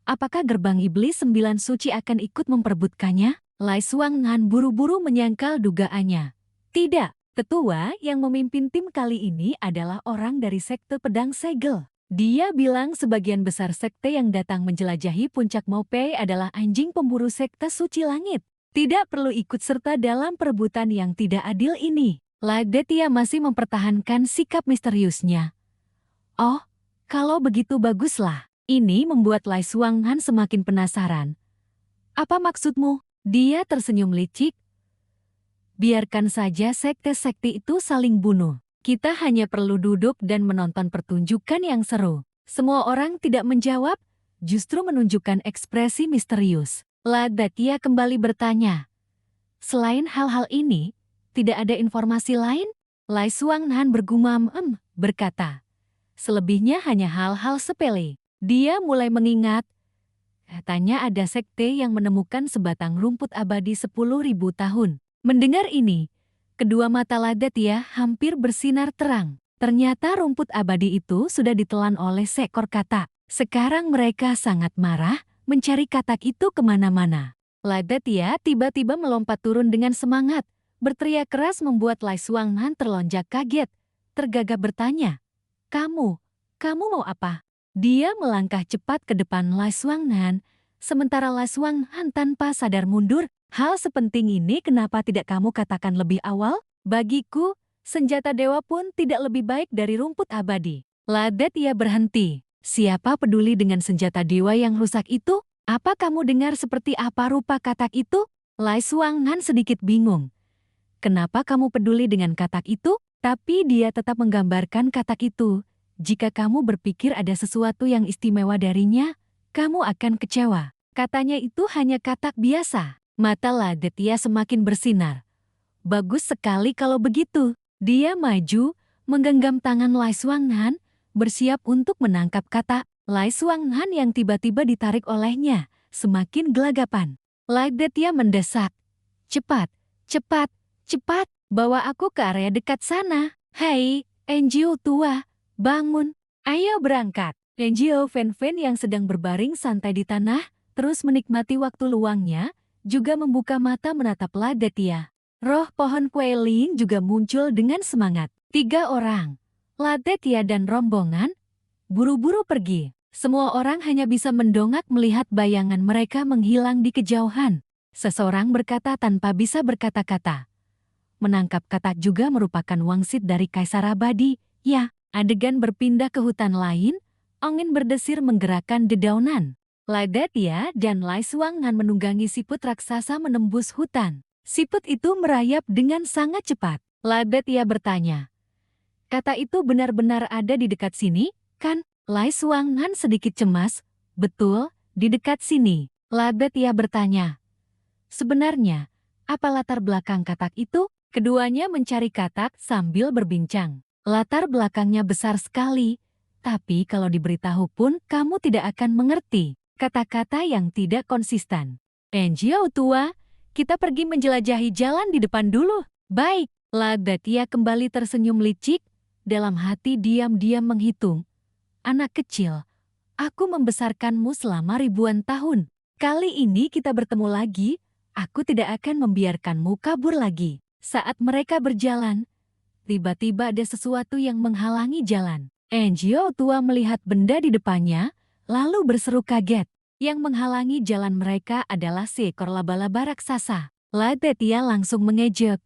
apakah gerbang iblis 9 suci akan ikut memperebutkannya? Lai Xuanghan buru-buru menyangkal dugaannya. Tidak. Ketua yang memimpin tim kali ini adalah orang dari sekte pedang segel. Dia bilang sebagian besar sekte yang datang menjelajahi puncak Mopei adalah anjing pemburu sekte suci langit. Tidak perlu ikut serta dalam perebutan yang tidak adil ini. Lai Detia masih mempertahankan sikap misteriusnya. Oh, kalau begitu baguslah. Ini membuat Lai Xuanghan semakin penasaran. Apa maksudmu? Dia tersenyum licik. Biarkan saja sekte-sekte itu saling bunuh. Kita hanya perlu duduk dan menonton pertunjukan yang seru. Semua orang tidak menjawab, justru menunjukkan ekspresi misterius. Lai Detia kembali bertanya. Selain hal-hal ini, tidak ada informasi lain? Lai Xuanghan bergumam, berkata. Selebihnya hanya hal-hal sepele. Dia mulai mengingat. Katanya ada sekte yang menemukan sebatang rumput abadi 10.000 tahun. Mendengar ini, kedua mata Lai Detia hampir bersinar terang. Ternyata rumput abadi itu sudah ditelan oleh seekor katak. Sekarang mereka sangat marah, mencari katak itu kemana-mana. Lai Detia tiba-tiba melompat turun dengan semangat. Berteriak keras membuat Lai Xuanghan terlonjak kaget. Tergagap bertanya, Kamu mau apa? Dia melangkah cepat ke depan Lai Xuanghan, sementara Lai Xuanghan tanpa sadar mundur. Hal sepenting ini kenapa tidak kamu katakan lebih awal? Bagiku, senjata dewa pun tidak lebih baik dari rumput abadi. Lai Detia berhenti. Siapa peduli dengan senjata dewa yang rusak itu? Apa kamu dengar seperti apa rupa katak itu? Lai Xuanghan sedikit bingung. Kenapa kamu peduli dengan katak itu? Tapi dia tetap menggambarkan katak itu. Jika kamu berpikir ada sesuatu yang istimewa darinya, kamu akan kecewa. Katanya itu hanya katak biasa. Mata Lai Detia semakin bersinar. Bagus sekali kalau begitu. Dia maju, menggenggam tangan Lai Xuanghan, bersiap untuk menangkap katak. Lai Xuanghan yang tiba-tiba ditarik olehnya, semakin gelagapan. Lai Detia mendesak. Cepat, cepat, cepat, bawa aku ke area dekat sana. Hei, Enjio tua, bangun. Ayo berangkat. Enjio Fen-Fen yang sedang berbaring santai di tanah, terus menikmati waktu luangnya, juga membuka mata menatap Lai Detia. Roh pohon Kuei-Ling juga muncul dengan semangat. 3 orang, Lai Detia dan rombongan, buru-buru pergi. Semua orang hanya bisa mendongak melihat bayangan mereka menghilang di kejauhan. Seseorang berkata tanpa bisa berkata-kata. Menangkap katak juga merupakan wangsit dari Kaisar Abadi. Ya, adegan berpindah ke hutan lain, angin berdesir menggerakkan dedaunan. Lai Detia dan Lai Xuanghan menunggangi siput raksasa menembus hutan. Siput itu merayap dengan sangat cepat. Lai Detia bertanya, kata itu benar-benar ada di dekat sini, kan? Lai Xuanghan sedikit cemas. Betul, di dekat sini. Lai Detia bertanya, sebenarnya, apa latar belakang katak itu? Keduanya mencari katak sambil berbincang. Latar belakangnya besar sekali, tapi kalau diberitahu pun kamu tidak akan mengerti. Kata-kata yang tidak konsisten. Enjio tua, Kita pergi menjelajahi jalan di depan dulu. Baik, Ladatia kembali tersenyum licik, dalam hati diam-diam menghitung. Anak kecil, aku membesarkanmu selama ribuan tahun. Kali ini kita bertemu lagi, aku tidak akan membiarkanmu kabur lagi. Saat mereka berjalan, tiba-tiba ada sesuatu yang menghalangi jalan. Enjio tua melihat benda di depannya, lalu berseru kaget. Yang menghalangi jalan mereka adalah seekor laba-laba raksasa. Ladatia langsung mengejek.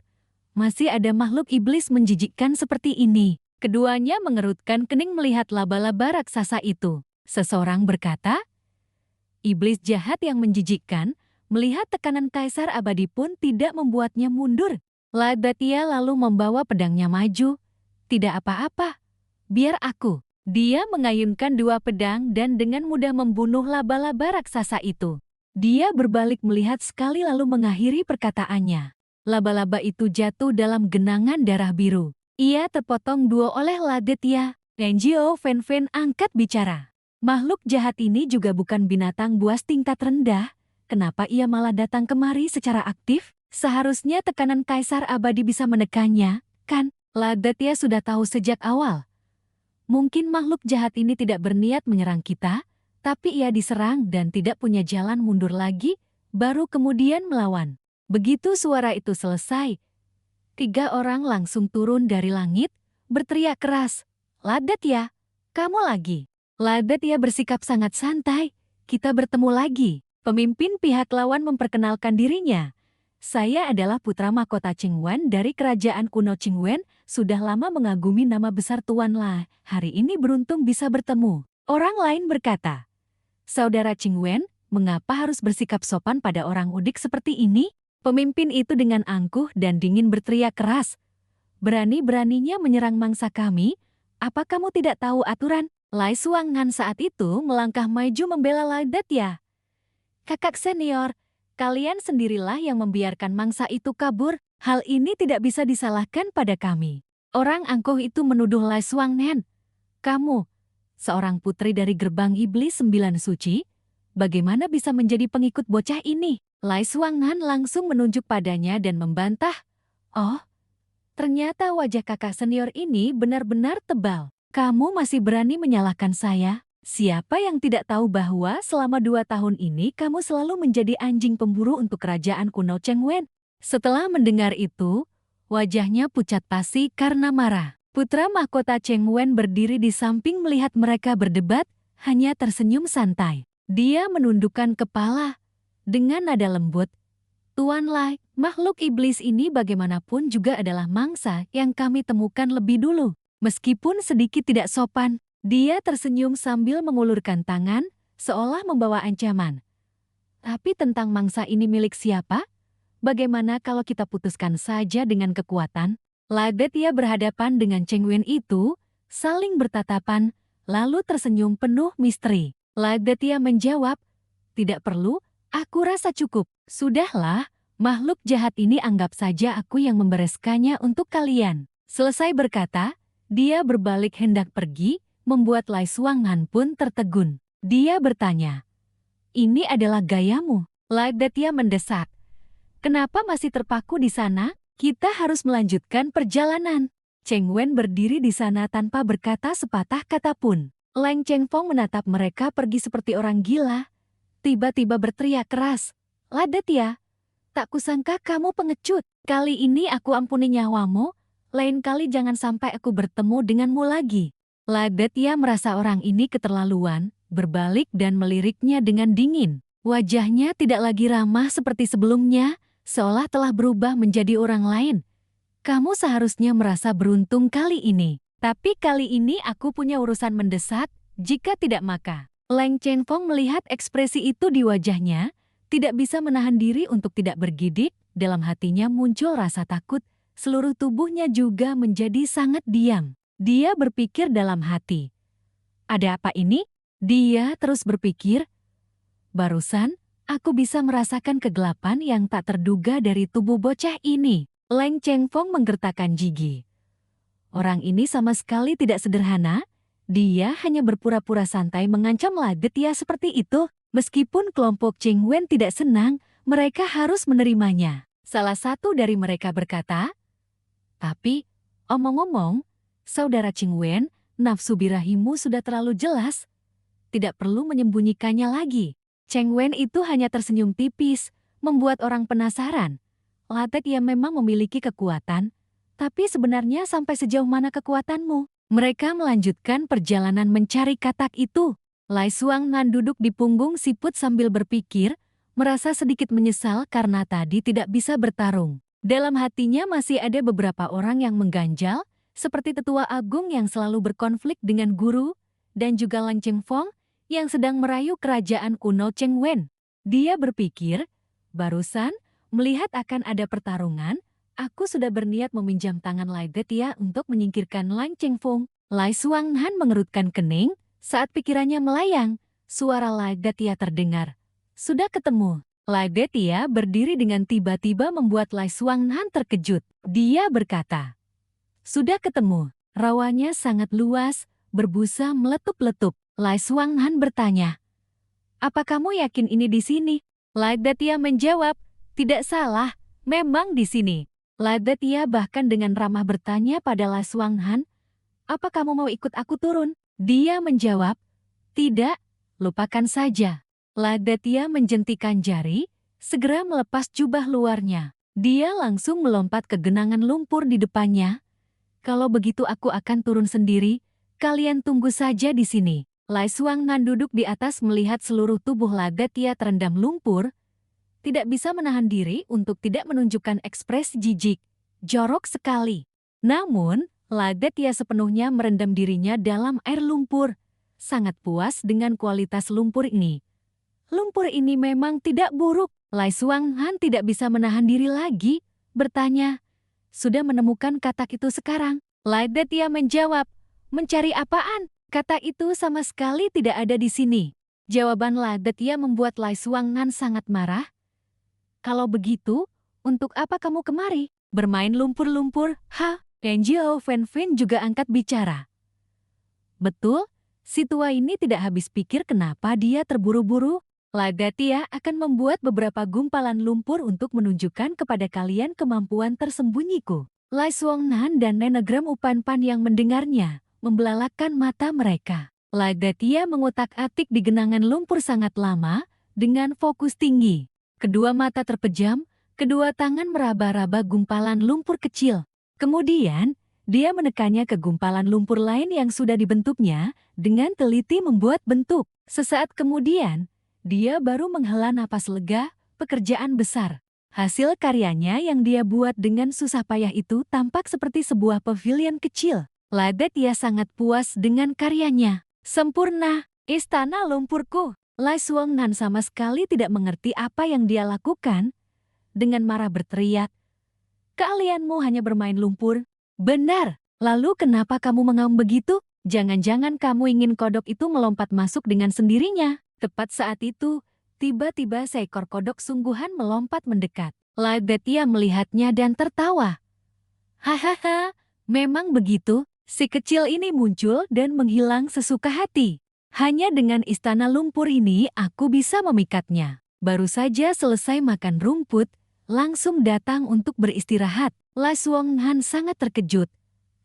Masih ada makhluk iblis menjijikkan seperti ini. Keduanya mengerutkan kening melihat laba-laba raksasa itu. Seseorang berkata, iblis jahat yang menjijikkan, melihat tekanan kaisar abadi pun tidak membuatnya mundur. Ladatia lalu membawa pedangnya maju. Tidak apa-apa, biar aku. Dia mengayunkan dua pedang dan dengan mudah membunuh laba-laba raksasa itu. Dia berbalik melihat sekali lalu mengakhiri perkataannya. Laba-laba itu jatuh dalam genangan darah biru. Ia terpotong dua oleh Ladatia. Enjio Fen angkat bicara. Makhluk jahat ini juga bukan binatang buas tingkat rendah. Kenapa ia malah datang kemari secara aktif? Seharusnya tekanan kaisar abadi bisa menekannya, kan? Ladatia sudah tahu sejak awal. Mungkin makhluk jahat ini tidak berniat menyerang kita, tapi ia diserang dan tidak punya jalan mundur lagi, baru kemudian melawan. Begitu suara itu selesai, 3 orang langsung turun dari langit, berteriak keras, Ladatia, kamu lagi. Ladatia bersikap sangat santai, kita bertemu lagi. Pemimpin pihak lawan memperkenalkan dirinya. Saya adalah putra mahkota Qingwen dari kerajaan kuno Qingwen, sudah lama mengagumi nama besar Tuan Lai. Hari ini beruntung bisa bertemu. Orang lain berkata, saudara Qingwen, mengapa harus bersikap sopan pada orang udik seperti ini? Pemimpin itu dengan angkuh dan dingin berteriak keras. Berani-beraninya menyerang mangsa kami? Apa kamu tidak tahu aturan? Lai Suangan saat itu melangkah maju membela Ladatia. Kakak senior, kalian sendirilah yang membiarkan mangsa itu kabur. Hal ini tidak bisa disalahkan pada kami. Orang angkuh itu menuduh Lai Suangan. Kamu, seorang putri dari gerbang iblis 9 suci, bagaimana bisa menjadi pengikut bocah ini? Lai Suangan langsung menunjuk padanya dan membantah. Oh, ternyata wajah kakak senior ini benar-benar tebal. Kamu masih berani menyalahkan saya? Siapa yang tidak tahu bahwa selama 2 tahun ini kamu selalu menjadi anjing pemburu untuk kerajaan kuno Qingwen? Setelah mendengar itu, wajahnya pucat pasi karena marah. Putra mahkota Qingwen berdiri di samping melihat mereka berdebat, hanya tersenyum santai. Dia menundukkan kepala. Dengan nada lembut, Tuan Lai, makhluk iblis ini bagaimanapun juga adalah mangsa yang kami temukan lebih dulu. Meskipun sedikit tidak sopan, dia tersenyum sambil mengulurkan tangan, seolah membawa ancaman. Tapi tentang mangsa ini milik siapa? Bagaimana kalau kita putuskan saja dengan kekuatan? Ladatia berhadapan dengan Qingwen itu, saling bertatapan, lalu tersenyum penuh misteri. Ladatia menjawab, tidak perlu, aku rasa cukup. Sudahlah, makhluk jahat ini anggap saja aku yang membereskannya untuk kalian. Selesai berkata, dia berbalik hendak pergi, membuat Lai Suangan pun tertegun. Dia bertanya, ini adalah gayamu? Ladatia mendesak. Kenapa masih terpaku di sana? Kita harus melanjutkan perjalanan. Qingwen berdiri di sana tanpa berkata sepatah kata pun. Leng Chengfong menatap mereka pergi seperti orang gila. Tiba-tiba berteriak keras, Ladatia, tak kusangka kamu pengecut. Kali ini aku ampuni nyawamu, lain kali jangan sampai aku bertemu denganmu lagi. Ladatia merasa orang ini keterlaluan, berbalik dan meliriknya dengan dingin. Wajahnya tidak lagi ramah seperti sebelumnya, seolah telah berubah menjadi orang lain. Kamu seharusnya merasa beruntung kali ini. Tapi kali ini aku punya urusan mendesak, jika tidak maka. Leng Chengfong melihat ekspresi itu di wajahnya, tidak bisa menahan diri untuk tidak bergidik, dalam hatinya muncul rasa takut, seluruh tubuhnya juga menjadi sangat diam. Dia berpikir dalam hati. Ada apa ini? Dia terus berpikir. Barusan, aku bisa merasakan kegelapan yang tak terduga dari tubuh bocah ini. Leng Chengfong menggertakkan gigi. Orang ini sama sekali tidak sederhana. Dia hanya berpura-pura santai mengancam Ladatia seperti itu. Meskipun kelompok Qingwen tidak senang, mereka harus menerimanya. Salah satu dari mereka berkata, "Tapi, omong-omong, Saudara Qingwen, nafsu birahimu sudah terlalu jelas. Tidak perlu menyembunyikannya lagi." Cheng Wen itu hanya tersenyum tipis, membuat orang penasaran. Ladet ia memang memiliki kekuatan, tapi sebenarnya sampai sejauh mana kekuatanmu? Mereka melanjutkan perjalanan mencari katak itu. Lai Xuangnan duduk di punggung siput sambil berpikir, merasa sedikit menyesal karena tadi tidak bisa bertarung. Dalam hatinya masih ada beberapa orang yang mengganjal, seperti tetua agung yang selalu berkonflik dengan guru, dan juga Lang Chengfeng yang sedang merayu kerajaan kuno Cheng Wen. Dia berpikir, barusan melihat akan ada pertarungan, aku sudah berniat meminjam tangan Lai Detia untuk menyingkirkan Lang Chengfeng. Lai Xuangnan mengerutkan kening, saat pikirannya melayang, suara Lai Detia terdengar. Sudah ketemu. Lai Detia berdiri dengan tiba-tiba membuat Lai Xuangnan terkejut. Dia berkata, "Sudah ketemu." Rawanya sangat luas, berbusa meletup-letup. Lai Xuangnan bertanya, "Apa kamu yakin ini di sini?" Lai Detia menjawab, "Tidak salah, memang di sini." Lai Detia bahkan dengan ramah bertanya pada Lai Xuangnan, "Apa kamu mau ikut aku turun?" Dia menjawab, "Tidak, lupakan saja." Lai Detia menjentikan jari, segera melepas jubah luarnya. Dia langsung melompat ke genangan lumpur di depannya. "Kalau begitu aku akan turun sendiri, kalian tunggu saja di sini." Lai Xuangnan duduk di atas melihat seluruh tubuh Lai Detia terendam lumpur, tidak bisa menahan diri untuk tidak menunjukkan ekspresi jijik, jorok sekali. Namun, Lai Detia sepenuhnya merendam dirinya dalam air lumpur, sangat puas dengan kualitas lumpur ini. Lumpur ini memang tidak buruk. Lai Xuangnan tidak bisa menahan diri lagi, bertanya, "Sudah menemukan katak itu sekarang?" Lai Detia menjawab, "Mencari apaan? Katak itu sama sekali tidak ada di sini." Jawaban Lai Detia membuat Lai Xuangnan sangat marah. "Kalau begitu, untuk apa kamu kemari? Bermain lumpur-lumpur?" Jiao Fanfan juga angkat bicara. "Betul, si tua ini tidak habis pikir kenapa dia terburu-buru. Lai Detia akan membuat beberapa gumpalan lumpur untuk menunjukkan kepada kalian kemampuan tersembunyiku." Lai Xuangnan dan Nenegram Upan-Pan yang mendengarnya membelalakkan mata mereka. Lai Detia mengutak-atik di genangan lumpur sangat lama dengan fokus tinggi. Kedua mata terpejam, kedua tangan meraba-raba gumpalan lumpur kecil. Kemudian, dia menekannya ke gumpalan lumpur lain yang sudah dibentuknya dengan teliti membuat bentuk. Sesaat kemudian, dia baru menghela napas lega, pekerjaan besar. Hasil karyanya yang dia buat dengan susah payah itu tampak seperti sebuah pavilion kecil. Lai Detia sangat puas dengan karyanya. "Sempurna, istana lumpurku." Lai Xuangnan sama sekali tidak mengerti apa yang dia lakukan. Dengan marah berteriak, "Kalianmu hanya bermain lumpur?" "Benar, lalu kenapa kamu mengaum begitu? Jangan-jangan kamu ingin kodok itu melompat masuk dengan sendirinya." Tepat saat itu, tiba-tiba seekor kodok sungguhan melompat mendekat. Lai Detia melihatnya dan tertawa. "Hahaha, memang begitu, si kecil ini muncul dan menghilang sesuka hati. Hanya dengan istana lumpur ini aku bisa memikatnya. Baru saja selesai makan rumput, langsung datang untuk beristirahat." Lai Xuangnan sangat terkejut.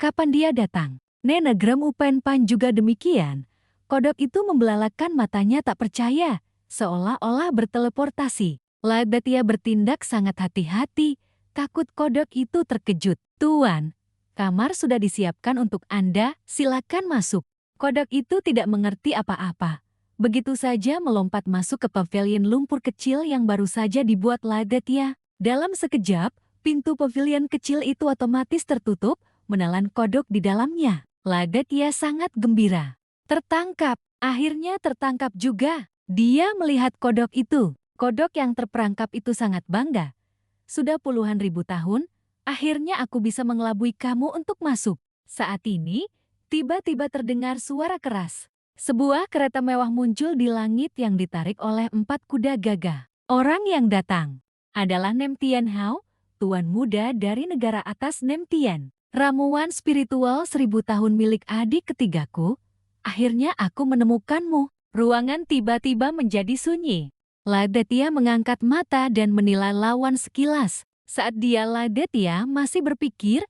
Kapan dia datang? Nenegram Upan-Pan juga demikian. Kodok itu membelalakkan matanya tak percaya, seolah-olah berteleportasi. Lai Detia bertindak sangat hati-hati, takut kodok itu terkejut. "Tuan, kamar sudah disiapkan untuk Anda, silakan masuk." Kodok itu tidak mengerti apa-apa. Begitu saja melompat masuk ke pavilion lumpur kecil yang baru saja dibuat Lai Detia. Dalam sekejap, pintu pavilion kecil itu otomatis tertutup, menelan kodok di dalamnya. Lai Detia sangat gembira. Tertangkap, akhirnya tertangkap juga. Dia melihat kodok itu. Kodok yang terperangkap itu sangat bangga. "Sudah puluhan ribu tahun, akhirnya aku bisa mengelabui kamu untuk masuk." Saat ini, tiba-tiba terdengar suara keras. Sebuah kereta mewah muncul di langit yang ditarik oleh 4 kuda gagah. Orang yang datang adalah Nem Tian Hao, tuan muda dari negara atas Nem Tian. "Ramuan spiritual 1000 tahun milik adik ketigaku. Akhirnya aku menemukanmu." Ruangan tiba-tiba menjadi sunyi. Ladetya mengangkat mata dan menilai lawan sekilas. Saat Ladetya masih berpikir,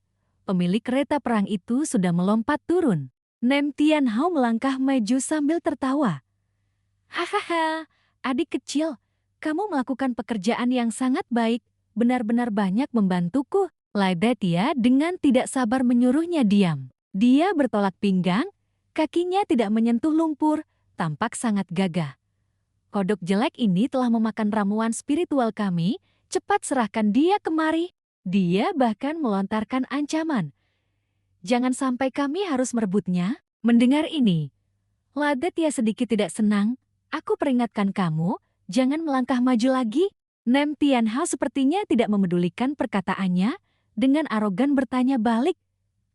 pemilik kereta perang itu sudah melompat turun. Nem Tian Hao melangkah maju sambil tertawa. Hahaha, adik kecil, kamu melakukan pekerjaan yang sangat baik, benar-benar banyak membantuku. Ladetya dengan tidak sabar menyuruhnya diam. Dia bertolak pinggang, kakinya tidak menyentuh lumpur, tampak sangat gagah. Kodok jelek ini telah memakan ramuan spiritual kami, cepat serahkan dia kemari. Dia bahkan melontarkan ancaman. Jangan sampai kami harus merebutnya. Mendengar ini, Ladetya sedikit tidak senang. Aku peringatkan kamu, jangan melangkah maju lagi. Nem Tian Hao sepertinya tidak memedulikan perkataannya, dengan arogan bertanya balik.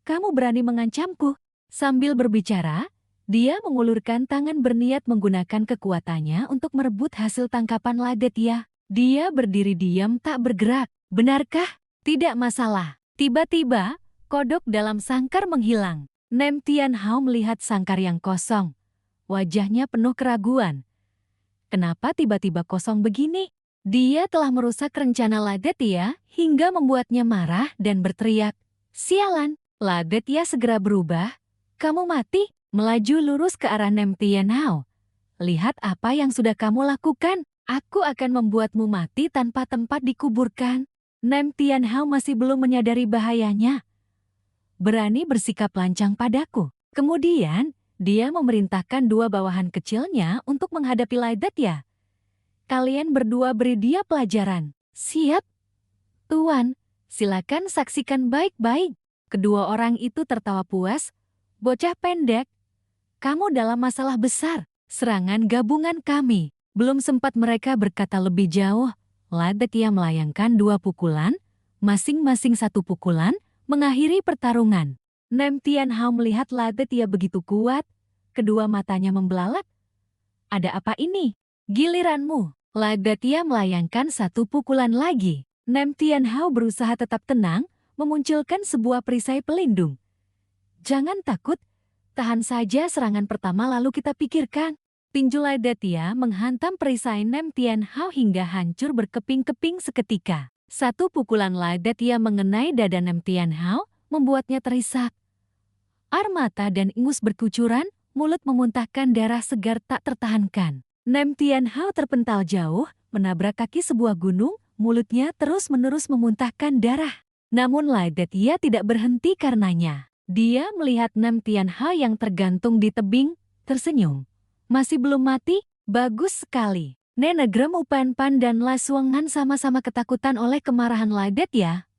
Kamu berani mengancamku? Sambil berbicara, dia mengulurkan tangan berniat menggunakan kekuatannya untuk merebut hasil tangkapan Ladetya. Dia berdiri diam tak bergerak. Benarkah? Tidak masalah. Tiba-tiba, kodok dalam sangkar menghilang. Nem Tian Hao melihat sangkar yang kosong. Wajahnya penuh keraguan. Kenapa tiba-tiba kosong begini? Dia telah merusak rencana Ladetya hingga membuatnya marah dan berteriak. Sialan! Ladetya segera berubah. Kamu mati? Melaju lurus ke arah Nem Tian Hao. Lihat apa yang sudah kamu lakukan. Aku akan membuatmu mati tanpa tempat dikuburkan. Nem Tian Hao masih belum menyadari bahayanya. Berani bersikap lancang padaku. Kemudian, dia memerintahkan dua bawahan kecilnya untuk menghadapi Ladetya. Kalian berdua beri dia pelajaran. Siap? Tuan, silakan saksikan baik-baik. Kedua orang itu tertawa puas. Bocah pendek, kamu dalam masalah besar. Serangan gabungan kami. Belum sempat mereka berkata lebih jauh, Ladetya melayangkan dua pukulan, masing-masing satu pukulan, mengakhiri pertarungan. Nem Tian Hao melihat Ladetya begitu kuat, kedua matanya membelalak. Ada apa ini? Giliranmu. Ladetya melayangkan satu pukulan lagi. Nem Tian Hao berusaha tetap tenang, memunculkan sebuah perisai pelindung. Jangan takut, tahan saja serangan pertama lalu kita pikirkan. Tinju Ladetya menghantam perisai Nem Tian Hao hingga hancur berkeping-keping seketika. Satu pukulan Ladetya mengenai dada Nem Tian Hao, membuatnya terisak. Air mata dan ingus berkucuran, mulut memuntahkan darah segar tak tertahankan. Nem Tian Hao terpental jauh, menabrak kaki sebuah gunung, mulutnya terus-menerus memuntahkan darah. Namun Ladetya tidak berhenti karenanya. Dia melihat Nem Tian Hao yang tergantung di tebing, tersenyum. Masih belum mati? Bagus sekali. Nenegrem Upan Pan dan La Suangan sama-sama ketakutan oleh kemarahan Ladetya.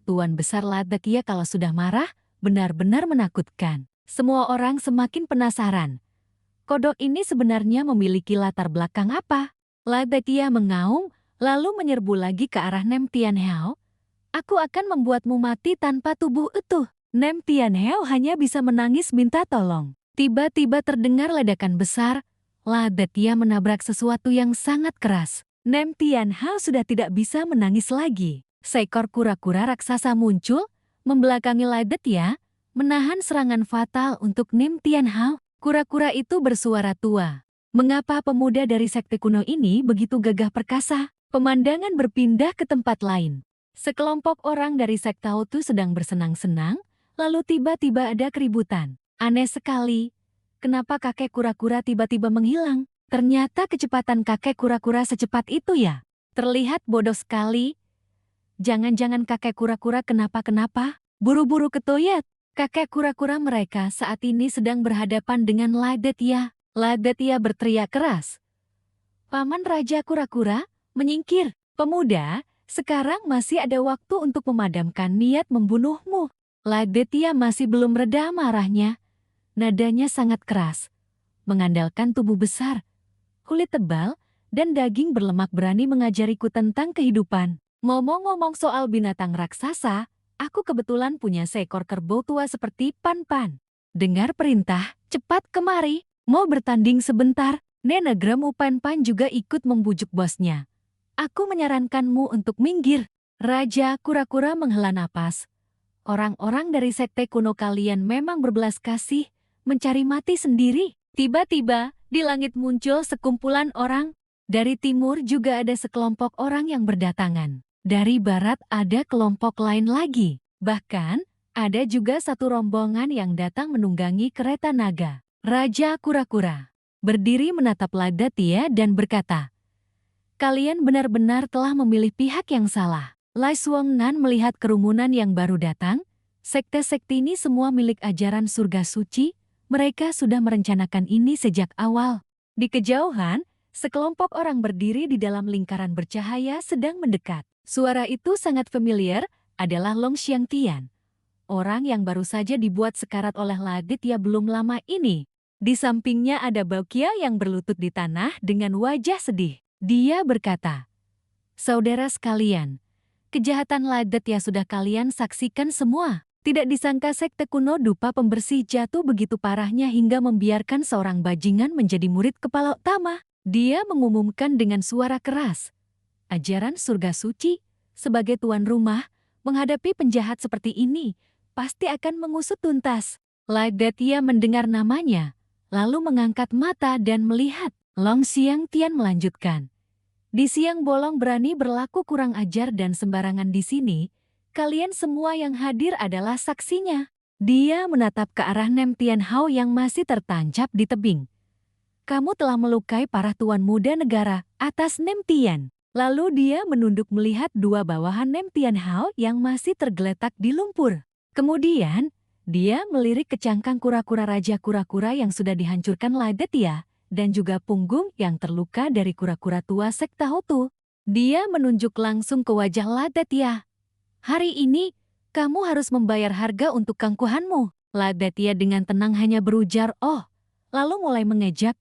Tuan besar Ladetya kalau sudah marah, benar-benar menakutkan. Semua orang semakin penasaran. Kodok ini sebenarnya memiliki latar belakang apa? Ladetya mengaum, lalu menyerbu lagi ke arah Nem Tian Hao. Aku akan membuatmu mati tanpa tubuh utuh. Nem Tian Hao hanya bisa menangis minta tolong. Tiba-tiba terdengar ledakan besar. Ladetya menabrak sesuatu yang sangat keras. Nem Tian Hao sudah tidak bisa menangis lagi. Seekor kura-kura raksasa muncul, membelakangi Ladetya, menahan serangan fatal untuk Nem Tian Hao. Kura-kura itu bersuara tua. Mengapa pemuda dari sekte kuno ini begitu gagah perkasa? Pemandangan berpindah ke tempat lain. Sekelompok orang dari sekte Tao sedang bersenang-senang, lalu tiba-tiba ada keributan. Aneh sekali, kenapa kakek kura-kura tiba-tiba menghilang? Ternyata kecepatan kakek kura-kura secepat itu ya. Terlihat bodoh sekali. Jangan-jangan kakek kura-kura kenapa-kenapa? Buru-buru ke toilet. Kakek kura-kura mereka saat ini sedang berhadapan dengan Ladetya. Ladetya berteriak keras. Paman Raja Kura-kura, menyingkir. Pemuda, sekarang masih ada waktu untuk memadamkan niat membunuhmu. Ladetya masih belum reda marahnya. Nadanya sangat keras. Mengandalkan tubuh besar, kulit tebal, dan daging berlemak berani mengajariku tentang kehidupan. Ngomong-ngomong soal binatang raksasa, aku kebetulan punya seekor kerbau tua seperti Pan Pan. Dengar perintah, cepat kemari. Mau bertanding sebentar. Nenegrem Upan Pan juga ikut membujuk bosnya. Aku menyarankanmu untuk minggir. Raja Kura-kura menghela napas. Orang-orang dari sekte kuno kalian memang berbelas kasih, mencari mati sendiri. Tiba-tiba, di langit muncul sekumpulan orang. Dari timur juga ada sekelompok orang yang berdatangan. Dari barat ada kelompok lain lagi. Bahkan, ada juga satu rombongan yang datang menunggangi kereta naga. Raja Kura-Kura berdiri menatap Ladatia dan berkata, "Kalian benar-benar telah memilih pihak yang salah." Lai Suongnan melihat kerumunan yang baru datang. Sekte-sekte ini semua milik ajaran surga suci. Mereka sudah merencanakan ini sejak awal. Di kejauhan, sekelompok orang berdiri di dalam lingkaran bercahaya sedang mendekat. Suara itu sangat familiar, adalah Long Xiangtian. Orang yang baru saja dibuat sekarat oleh Ladatia belum lama ini. Di sampingnya ada Baukia yang berlutut di tanah dengan wajah sedih. Dia berkata, "Saudara sekalian, kejahatan Ladatia sudah kalian saksikan semua. Tidak disangka sekte kuno dupa pembersih jatuh begitu parahnya hingga membiarkan seorang bajingan menjadi murid kepala utama." Dia mengumumkan dengan suara keras, "Ajaran surga suci, sebagai tuan rumah, menghadapi penjahat seperti ini, pasti akan mengusut tuntas." Ladatia mendengar namanya, lalu mengangkat mata dan melihat. Long Xiangtian melanjutkan, "Di siang bolong berani berlaku kurang ajar dan sembarangan di sini, kalian semua yang hadir adalah saksinya." Dia menatap ke arah Nem Tian Hao yang masih tertancap di tebing. "Kamu telah melukai para tuan muda negara atas Nem Tian." Lalu dia menunduk melihat dua bawahan Nem Tian Hao yang masih tergeletak di lumpur. Kemudian, dia melirik ke cangkang kura-kura Raja Kura-Kura yang sudah dihancurkan Ladatia, dan juga punggung yang terluka dari kura-kura tua sekte Hotu. Dia menunjuk langsung ke wajah Ladatia. "Hari ini, kamu harus membayar harga untuk keangkuhanmu." Ladatia dengan tenang hanya berujar, "Oh," lalu mulai mengejak.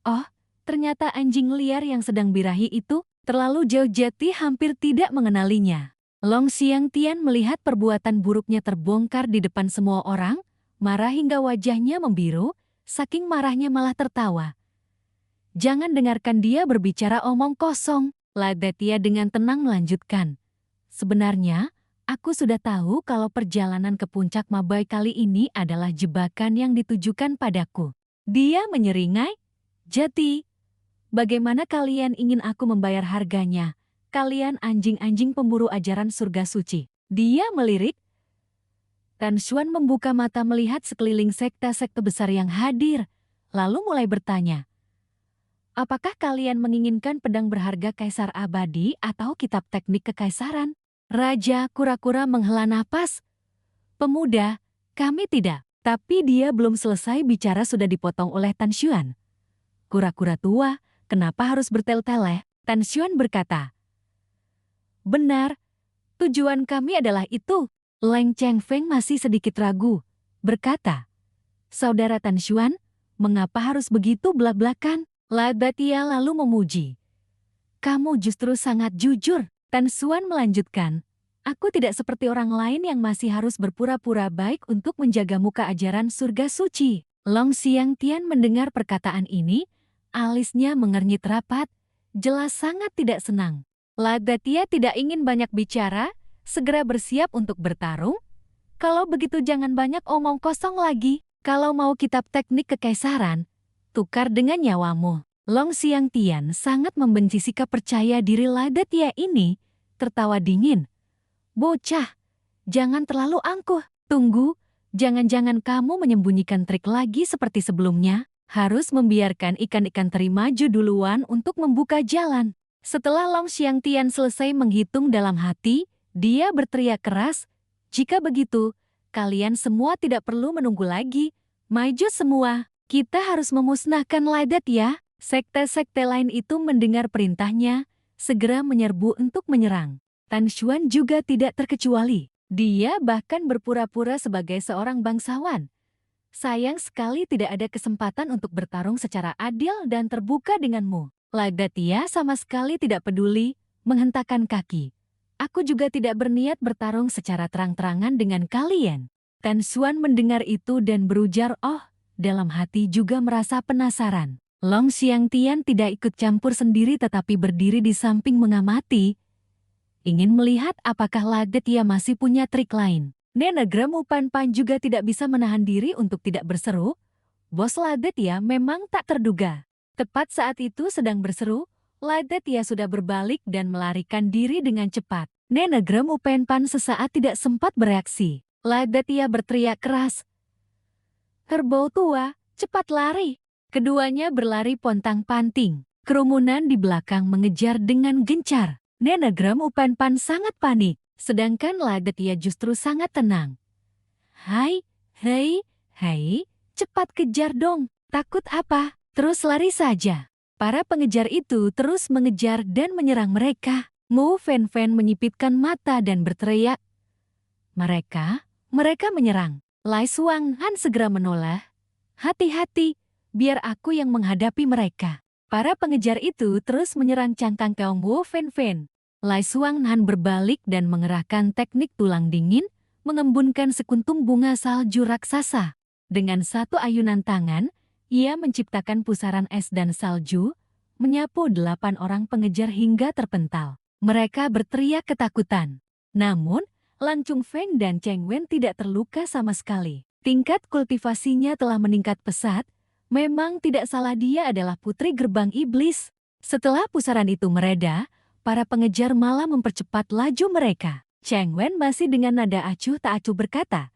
Oh, ternyata anjing liar yang sedang birahi itu terlalu jauh, Jati hampir tidak mengenalinya. Long Xiangtian melihat perbuatan buruknya terbongkar di depan semua orang, marah hingga wajahnya membiru, saking marahnya malah tertawa. "Jangan dengarkan dia berbicara omong kosong." Ladatia dengan tenang melanjutkan, "Sebenarnya, aku sudah tahu kalau perjalanan ke puncak Mabai kali ini adalah jebakan yang ditujukan padaku." Dia menyeringai, "Jati, bagaimana kalian ingin aku membayar harganya? Kalian anjing-anjing pemburu ajaran surga suci." Dia melirik. Tan Xuan membuka mata melihat sekeliling sekte-sekte besar yang hadir, lalu mulai bertanya, "Apakah kalian menginginkan pedang berharga kaisar abadi atau kitab teknik kekaisaran?" Raja Kura-Kura menghela napas. "Pemuda, kami tidak." Tapi dia belum selesai bicara sudah dipotong oleh Tan Xuan. "Kura-kura tua, kenapa harus bertel-teleh?" Tan Xuan berkata, "Benar, tujuan kami adalah itu." Leng Chengfeng masih sedikit ragu, berkata, "Saudara Tan Xuan, mengapa harus begitu belak-belakan?" Ladatia lalu memuji, "Kamu justru sangat jujur." Tan Xuan melanjutkan, "Aku tidak seperti orang lain yang masih harus berpura-pura baik untuk menjaga muka ajaran surga suci." Long Xiangtian mendengar perkataan ini, alisnya mengernyit rapat, jelas sangat tidak senang. Ladatia tidak ingin banyak bicara, segera bersiap untuk bertarung. "Kalau begitu jangan banyak omong kosong lagi. Kalau mau kitab teknik kekaisaran, tukar dengan nyawamu." Long Xiangtian sangat membenci sikap percaya diri Ladatia ini, tertawa dingin. "Bocah, jangan terlalu angkuh. Tunggu, jangan-jangan kamu menyembunyikan trik lagi seperti sebelumnya. Harus membiarkan ikan-ikan teri maju duluan untuk membuka jalan." Setelah Long Xiangtian selesai menghitung dalam hati, dia berteriak keras, "Jika begitu, kalian semua tidak perlu menunggu lagi. Maju semua, kita harus memusnahkan Ladatia." Sekte-sekte lain itu mendengar perintahnya, segera menyerbu untuk menyerang. Tan Xuan juga tidak terkecuali. Dia bahkan berpura-pura sebagai seorang bangsawan. "Sayang sekali tidak ada kesempatan untuk bertarung secara adil dan terbuka denganmu." Ladatia sama sekali tidak peduli, menghentakkan kaki. "Aku juga tidak berniat bertarung secara terang-terangan dengan kalian." Tan Xuan mendengar itu dan berujar, "Oh," dalam hati juga merasa penasaran. Long Xiangtian tidak ikut campur sendiri tetapi berdiri di samping mengamati, ingin melihat apakah Ladatia masih punya trik lain. Nenegram Pan Pan juga tidak bisa menahan diri untuk tidak berseru, "Bos Ladatia memang tak terduga." Tepat saat itu sedang berseru, Ladetia sudah berbalik dan melarikan diri dengan cepat. Nenegrem Upenpan sesaat tidak sempat bereaksi. Ladetia berteriak keras. Kerbau tua, cepat lari. Keduanya berlari pontang-panting. Kerumunan di belakang mengejar dengan gencar. Nenegrem Upenpan sangat panik, sedangkan Ladetia justru sangat tenang. Hai, hei, hei, cepat kejar dong. Takut apa? Terus lari saja. Para pengejar itu terus mengejar dan menyerang mereka. Mu Fen Fen menyipitkan mata dan berteriak. Mereka menyerang. Lai Suang Han segera menoleh. Hati-hati, biar aku yang menghadapi mereka. Para pengejar itu terus menyerang cangkang kaum Wu Fen Fen. Lai Suang Han berbalik dan mengerahkan teknik tulang dingin, mengembunkan sekuntum bunga salju raksasa. Dengan satu ayunan tangan, ia menciptakan pusaran es dan salju, menyapu 8 orang pengejar hingga terpental. Mereka berteriak ketakutan. Namun, Lang Chung Feng dan Cheng Wen tidak terluka sama sekali. Tingkat kultivasinya telah meningkat pesat, memang tidak salah dia adalah putri gerbang iblis. Setelah pusaran itu mereda, para pengejar malah mempercepat laju mereka. Cheng Wen masih dengan nada acuh tak acuh berkata,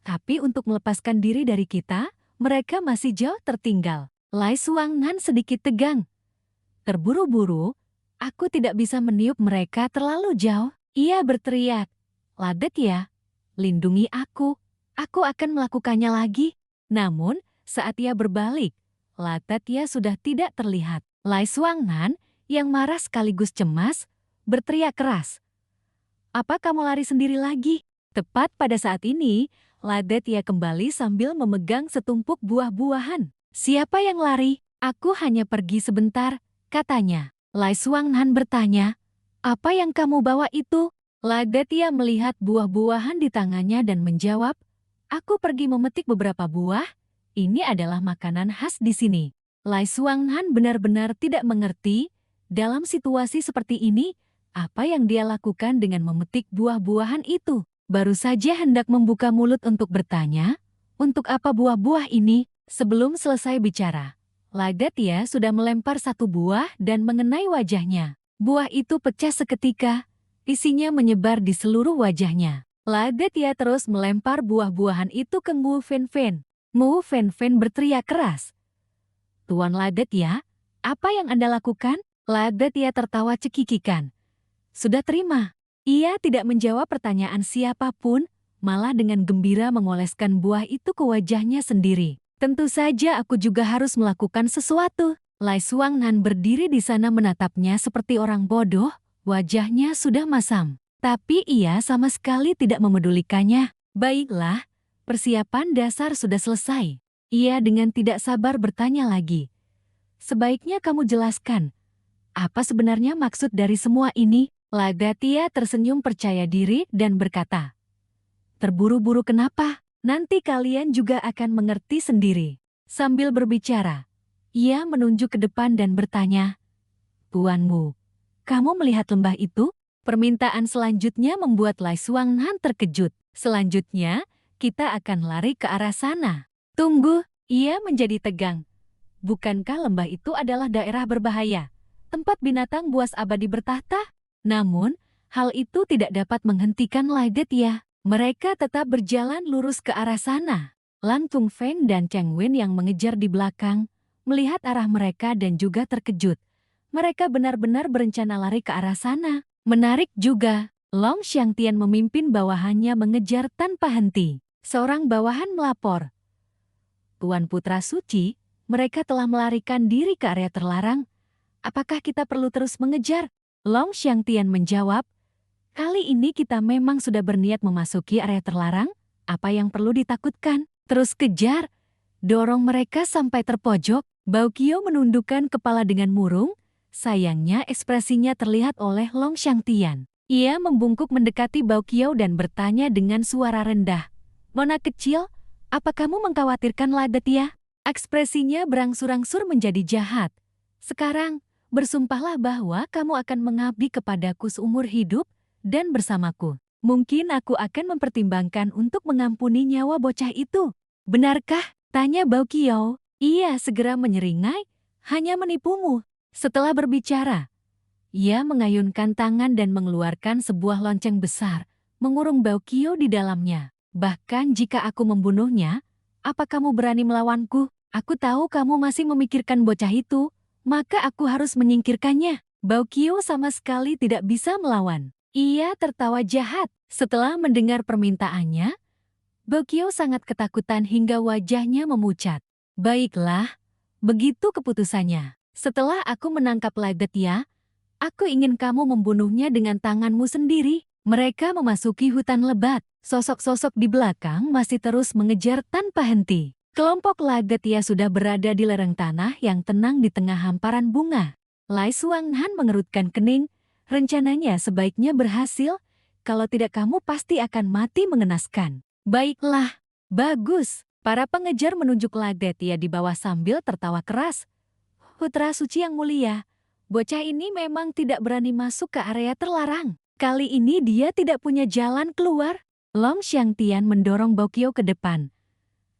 tapi untuk melepaskan diri dari kita, mereka masih jauh tertinggal. Lai Suang Han sedikit tegang. Terburu-buru, aku tidak bisa meniup mereka terlalu jauh. Ia berteriak, Ladetia, lindungi aku akan melakukannya lagi. Namun, saat ia berbalik, Ladetia sudah tidak terlihat. Lai Suang Han, yang marah sekaligus cemas, berteriak keras. Apa kamu lari sendiri lagi? Tepat pada saat ini, Ladetia kembali sambil memegang setumpuk buah-buahan. Siapa yang lari? Aku hanya pergi sebentar, katanya. Lai Suang Han bertanya, apa yang kamu bawa itu? Ladetia melihat buah-buahan di tangannya dan menjawab, aku pergi memetik beberapa buah, ini adalah makanan khas di sini. Lai Suang Han benar-benar tidak mengerti, dalam situasi seperti ini, apa yang dia lakukan dengan memetik buah-buahan itu. Baru saja hendak membuka mulut untuk bertanya, untuk apa buah-buah ini? Sebelum selesai bicara, Ladetia sudah melempar satu buah dan mengenai wajahnya. Buah itu pecah seketika, isinya menyebar di seluruh wajahnya. Ladetia terus melempar buah-buahan itu ke Mu Fen Fen. Mu Fen Fen berteriak keras. Tuan Ladetia, apa yang Anda lakukan? Ladetia tertawa cekikikan. Sudah terima. Ia tidak menjawab pertanyaan siapapun, malah dengan gembira mengoleskan buah itu ke wajahnya sendiri. Tentu saja aku juga harus melakukan sesuatu. Lai Suang Han berdiri di sana menatapnya seperti orang bodoh, wajahnya sudah masam. Tapi ia sama sekali tidak memedulikannya. Baiklah, persiapan dasar sudah selesai. Ia dengan tidak sabar bertanya lagi. Sebaiknya kamu jelaskan, apa sebenarnya maksud dari semua ini? Ladetia tersenyum percaya diri dan berkata, terburu-buru kenapa? Nanti kalian juga akan mengerti sendiri. Sambil berbicara, ia menunjuk ke depan dan bertanya, Tuanmu, kamu melihat lembah itu? Permintaan selanjutnya membuat Lai Suang Han terkejut. Selanjutnya, kita akan lari ke arah sana. Tunggu, ia menjadi tegang. Bukankah lembah itu adalah daerah berbahaya? Tempat binatang buas abadi bertahta? Namun, hal itu tidak dapat menghentikan Ladetia. Mereka tetap berjalan lurus ke arah sana. Lang Chung Feng dan Cheng Wen yang mengejar di belakang, melihat arah mereka dan juga terkejut. Mereka benar-benar berencana lari ke arah sana. Menarik juga, Long Xiangtian memimpin bawahannya mengejar tanpa henti. Seorang bawahan melapor. Tuan Putra Suci, mereka telah melarikan diri ke area terlarang. Apakah kita perlu terus mengejar? Long Xiangtian menjawab, kali ini kita memang sudah berniat memasuki area terlarang, apa yang perlu ditakutkan? Terus kejar, dorong mereka sampai terpojok. Bao Qiao menundukkan kepala dengan murung, sayangnya ekspresinya terlihat oleh Long Xiangtian. Ia membungkuk mendekati Bao Qiao dan bertanya dengan suara rendah, Nona kecil, apa kamu mengkhawatirkan Ladetia? Ekspresinya berangsur-angsur menjadi jahat. Sekarang, bersumpahlah bahwa kamu akan mengabdi kepadaku seumur hidup dan bersamaku. Mungkin aku akan mempertimbangkan untuk mengampuni nyawa bocah itu. Benarkah? Tanya Bao Qiao. Ia segera menyeringai, hanya menipumu. Setelah berbicara, ia mengayunkan tangan dan mengeluarkan sebuah lonceng besar, mengurung Baukio di dalamnya. Bahkan jika aku membunuhnya, apa kamu berani melawanku? Aku tahu kamu masih memikirkan bocah itu, maka aku harus menyingkirkannya. Baukio sama sekali tidak bisa melawan. Ia tertawa jahat. Setelah mendengar permintaannya, Baukio sangat ketakutan hingga wajahnya memucat. Baiklah, begitu keputusannya. Setelah aku menangkap Ladetia, aku ingin kamu membunuhnya dengan tanganmu sendiri. Mereka memasuki hutan lebat. Sosok-sosok di belakang masih terus mengejar tanpa henti. Kelompok Ladetia sudah berada di lereng tanah yang tenang di tengah hamparan bunga. Lai Suanghan mengerutkan kening. Rencananya sebaiknya berhasil, kalau tidak kamu pasti akan mati mengenaskan. Baiklah, bagus. Para pengejar menunjuk Ladetia di bawah sambil tertawa keras. Putra suci yang mulia, bocah ini memang tidak berani masuk ke area terlarang. Kali ini dia tidak punya jalan keluar. Long Xiangtian mendorong Baukio ke depan.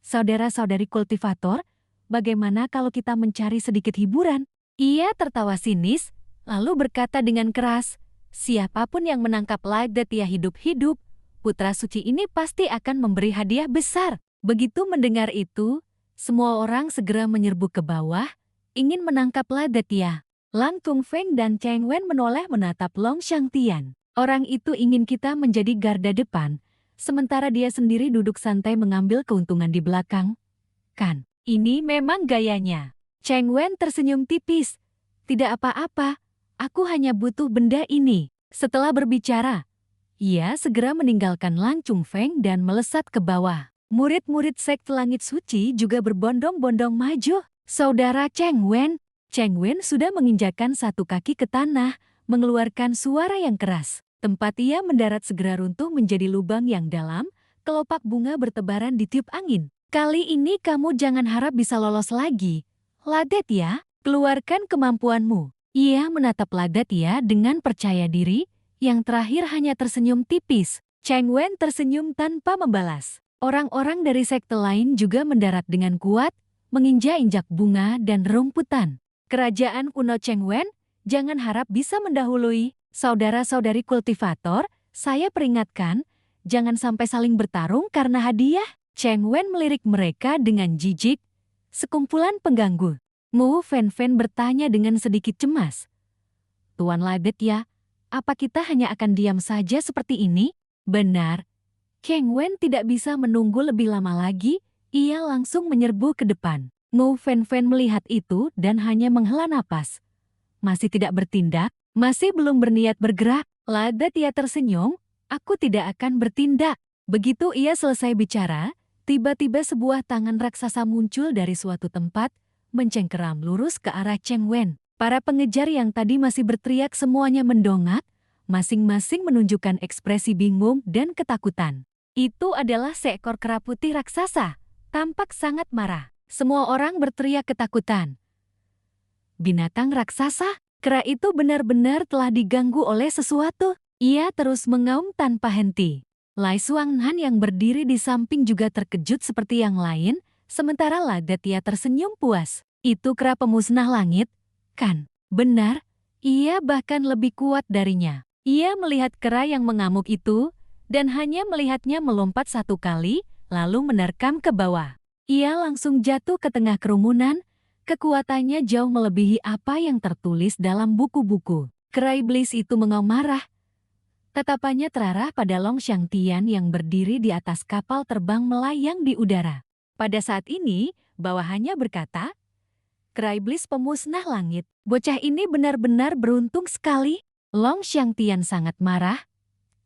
Saudara-saudari kultivator, bagaimana kalau kita mencari sedikit hiburan? Ia tertawa sinis, lalu berkata dengan keras, siapapun yang menangkap Ladetia hidup-hidup, putra suci ini pasti akan memberi hadiah besar. Begitu mendengar itu, semua orang segera menyerbu ke bawah, ingin menangkap Ladetia. Lang Tungfeng dan Cheng Wen menoleh menatap Long Xiangtian. Orang itu ingin kita menjadi garda depan, sementara dia sendiri duduk santai mengambil keuntungan di belakang. Kan, ini memang gayanya. Cheng Wen tersenyum tipis. Tidak apa-apa, aku hanya butuh benda ini. Setelah berbicara, ia segera meninggalkan Lang Tungfeng dan melesat ke bawah. Murid-murid sekte langit suci juga berbondong-bondong maju. Saudara Cheng Wen sudah menginjakkan satu kaki ke tanah, mengeluarkan suara yang keras. Tempat ia mendarat segera runtuh menjadi lubang yang dalam, kelopak bunga bertebaran di tiup angin. Kali ini kamu jangan harap bisa lolos lagi. Ladetia, keluarkan kemampuanmu. Ia menatap Ladetia dengan percaya diri, yang terakhir hanya tersenyum tipis. Cheng Wen tersenyum tanpa membalas. Orang-orang dari sekte lain juga mendarat dengan kuat, menginjak-injak bunga dan rumputan. Kerajaan kuno Cheng Wen, jangan harap bisa mendahului. Saudara-saudari kultivator, saya peringatkan, jangan sampai saling bertarung karena hadiah. Cheng Wen melirik mereka dengan jijik. Sekumpulan pengganggu. Mu Fen Fen bertanya dengan sedikit cemas. Tuan Ladetia, apa kita hanya akan diam saja seperti ini? Benar. Cheng Wen tidak bisa menunggu lebih lama lagi, ia langsung menyerbu ke depan. Mu Fen Fen melihat itu dan hanya menghela napas. Masih tidak bertindak, masih belum berniat bergerak. Ladetia tersenyum, aku tidak akan bertindak. Begitu ia selesai bicara, tiba-tiba sebuah tangan raksasa muncul dari suatu tempat, mencengkeram lurus ke arah Cheng Wen. Para pengejar yang tadi masih berteriak semuanya mendongak, masing-masing menunjukkan ekspresi bingung dan ketakutan. Itu adalah seekor kera putih raksasa, tampak sangat marah. Semua orang berteriak ketakutan. Binatang raksasa, kera itu benar-benar telah diganggu oleh sesuatu. Ia terus mengaum tanpa henti. Lai Suanghan yang berdiri di samping juga terkejut seperti yang lain, sementara Ladetia tersenyum puas. Itu kera pemusnah langit, kan? Benar, ia bahkan lebih kuat darinya. Ia melihat kera yang mengamuk itu, dan hanya melihatnya melompat satu kali, lalu menerkam ke bawah. Ia langsung jatuh ke tengah kerumunan, kekuatannya jauh melebihi apa yang tertulis dalam buku-buku. Kera iblis itu mengaum marah. Tatapannya terarah pada Long Xiangtian yang berdiri di atas kapal terbang melayang di udara. Pada saat ini, bawahannya berkata, kera iblis pemusnah langit, bocah ini benar-benar beruntung sekali. Long Xiangtian sangat marah.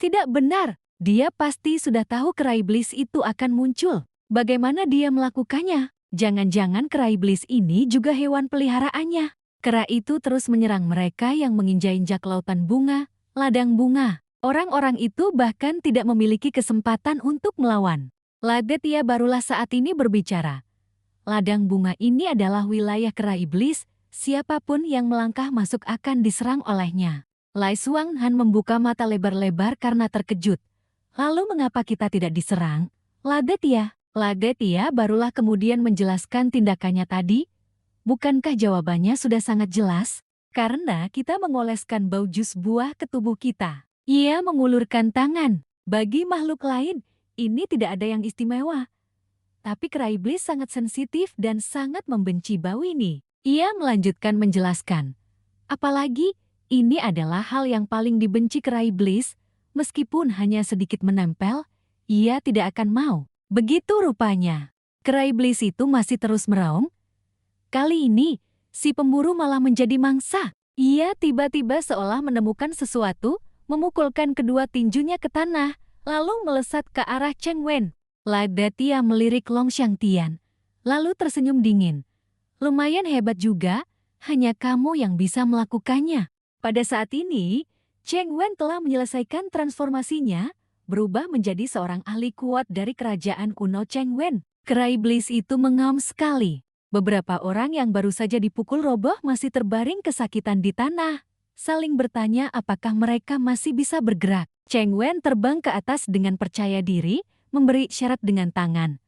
Tidak benar, dia pasti sudah tahu kera iblis itu akan muncul. Bagaimana dia melakukannya? Jangan-jangan kera iblis ini juga hewan peliharaannya. Kera itu terus menyerang mereka yang menginjak-injak lautan bunga, ladang bunga. Orang-orang itu bahkan tidak memiliki kesempatan untuk melawan. Ladetia barulah saat ini berbicara. Ladang bunga ini adalah wilayah kera iblis, siapapun yang melangkah masuk akan diserang olehnya. Lai Suanghan membuka mata lebar-lebar karena terkejut. Lalu mengapa kita tidak diserang? Ladetia barulah kemudian menjelaskan tindakannya tadi. Bukankah jawabannya sudah sangat jelas? Karena kita mengoleskan bau jus buah ke tubuh kita. Ia mengulurkan tangan. Bagi makhluk lain, ini tidak ada yang istimewa. Tapi kera iblis sangat sensitif dan sangat membenci bau ini. Ia melanjutkan menjelaskan. Apalagi, ini adalah hal yang paling dibenci kera iblis. Meskipun hanya sedikit menempel, ia tidak akan mau. Begitu rupanya. Kera iblis itu masih terus meraung. Kali ini, si pemburu malah menjadi mangsa. Ia tiba-tiba seolah menemukan sesuatu, memukulkan kedua tinjunya ke tanah, lalu melesat ke arah Cheng Wen. Ladatia melirik Long Xiangtian, lalu tersenyum dingin. Lumayan hebat juga, hanya kamu yang bisa melakukannya. Pada saat ini, Cheng Wen telah menyelesaikan transformasinya, berubah menjadi seorang ahli kuat dari kerajaan kuno Cheng Wen. Kera iblis itu mengaum sekali. Beberapa orang yang baru saja dipukul roboh masih terbaring kesakitan di tanah. Saling bertanya apakah mereka masih bisa bergerak. Cheng Wen terbang ke atas dengan percaya diri, memberi isyarat dengan tangan.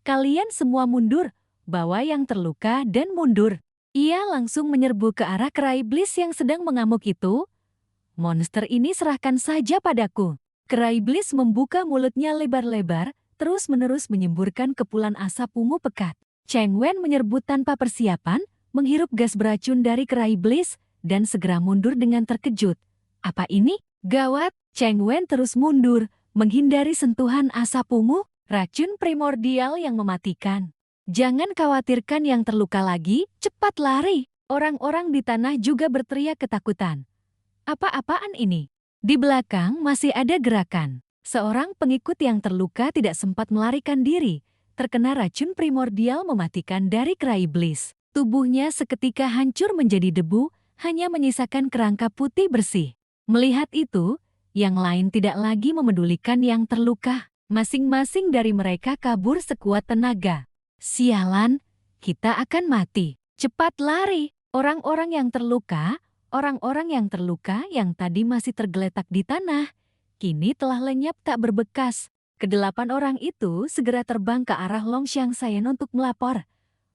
Kalian semua mundur, bawa yang terluka dan mundur. Ia langsung menyerbu ke arah kera iblis yang sedang mengamuk itu. Monster ini serahkan saja padaku. Kera iblis membuka mulutnya lebar-lebar, terus-menerus menyemburkan kepulan asap ungu pekat. Cheng Wen menyerbu tanpa persiapan, menghirup gas beracun dari kera iblis, dan segera mundur dengan terkejut. Apa ini? Gawat, Cheng Wen terus mundur, menghindari sentuhan asap ungu, racun primordial yang mematikan. Jangan khawatirkan yang terluka lagi, cepat lari. Orang-orang di tanah juga berteriak ketakutan. Apa-apaan ini? Di belakang masih ada gerakan. Seorang pengikut yang terluka tidak sempat melarikan diri, terkena racun primordial mematikan dari kera iblis. Tubuhnya seketika hancur menjadi debu, hanya menyisakan kerangka putih bersih. Melihat itu, yang lain tidak lagi memedulikan yang terluka. Masing-masing dari mereka kabur sekuat tenaga. Sialan, kita akan mati. Cepat lari. Orang-orang yang terluka yang tadi masih tergeletak di tanah, kini telah lenyap tak berbekas. Kedelapan orang itu segera terbang ke arah Long Xiangsayen untuk melapor.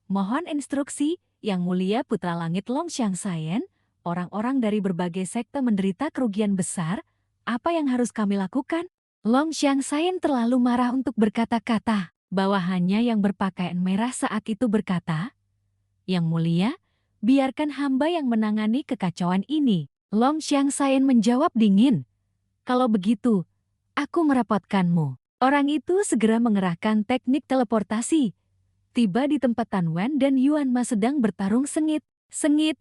Mohon instruksi, Yang Mulia Putra Langit Long Xiangsayen, orang-orang dari berbagai sekte menderita kerugian besar, apa yang harus kami lakukan? Long Xiangsayen terlalu marah untuk berkata-kata. Bawahannya yang berpakaian merah saat itu berkata, Yang Mulia, biarkan hamba yang menangani kekacauan ini. Long Xiangsayen menjawab dingin, kalau begitu, aku merepotkanmu. Orang itu segera mengerahkan teknik teleportasi. Tiba di tempat Tan Wen dan Yuan Ma sedang bertarung sengit.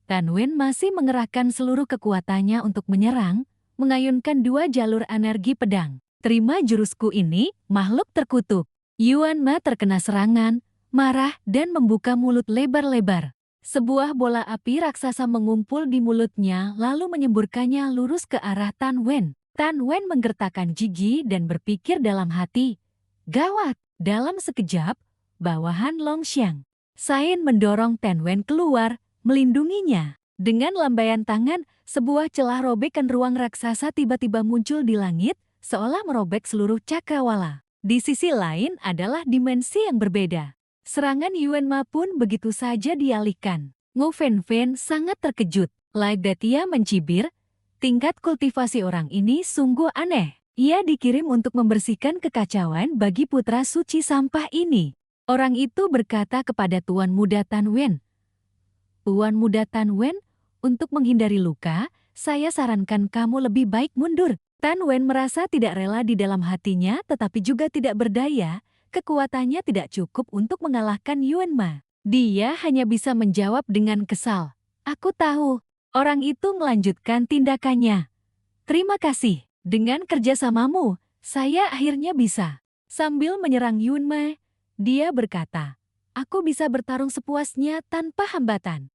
Tan Wen masih mengerahkan seluruh kekuatannya untuk menyerang, mengayunkan dua jalur energi pedang. Terima jurusku ini, makhluk terkutuk. Yuan Ma terkena serangan, marah dan membuka mulut lebar-lebar. Sebuah bola api raksasa mengumpul di mulutnya lalu menyemburkannya lurus ke arah Tan Wen. Tan Wen menggertakkan gigi dan berpikir dalam hati, gawat. Dalam sekejap, bawahan Long Xiangsayen mendorong Tan Wen keluar, melindunginya. Dengan lambaian tangan, sebuah celah robekan ruang raksasa tiba-tiba muncul di langit, seolah merobek seluruh cakrawala. Di sisi lain adalah dimensi yang berbeda. Serangan Yuan Ma pun begitu saja dialihkan. Ngo Fenfen sangat terkejut. Lai Datia mencibir, tingkat kultivasi orang ini sungguh aneh. Ia dikirim untuk membersihkan kekacauan bagi putra suci sampah ini. Orang itu berkata kepada Tuan Muda Tan Wen, Tuan Muda Tan Wen, untuk menghindari luka, saya sarankan kamu lebih baik mundur. Tan Wen merasa tidak rela di dalam hatinya tetapi juga tidak berdaya, kekuatannya tidak cukup untuk mengalahkan Yuan Ma. Dia hanya bisa menjawab dengan kesal. Aku tahu. Orang itu melanjutkan tindakannya. Terima kasih. Dengan kerjasamamu, saya akhirnya bisa. Sambil menyerang Yuan Ma, dia berkata, aku bisa bertarung sepuasnya tanpa hambatan.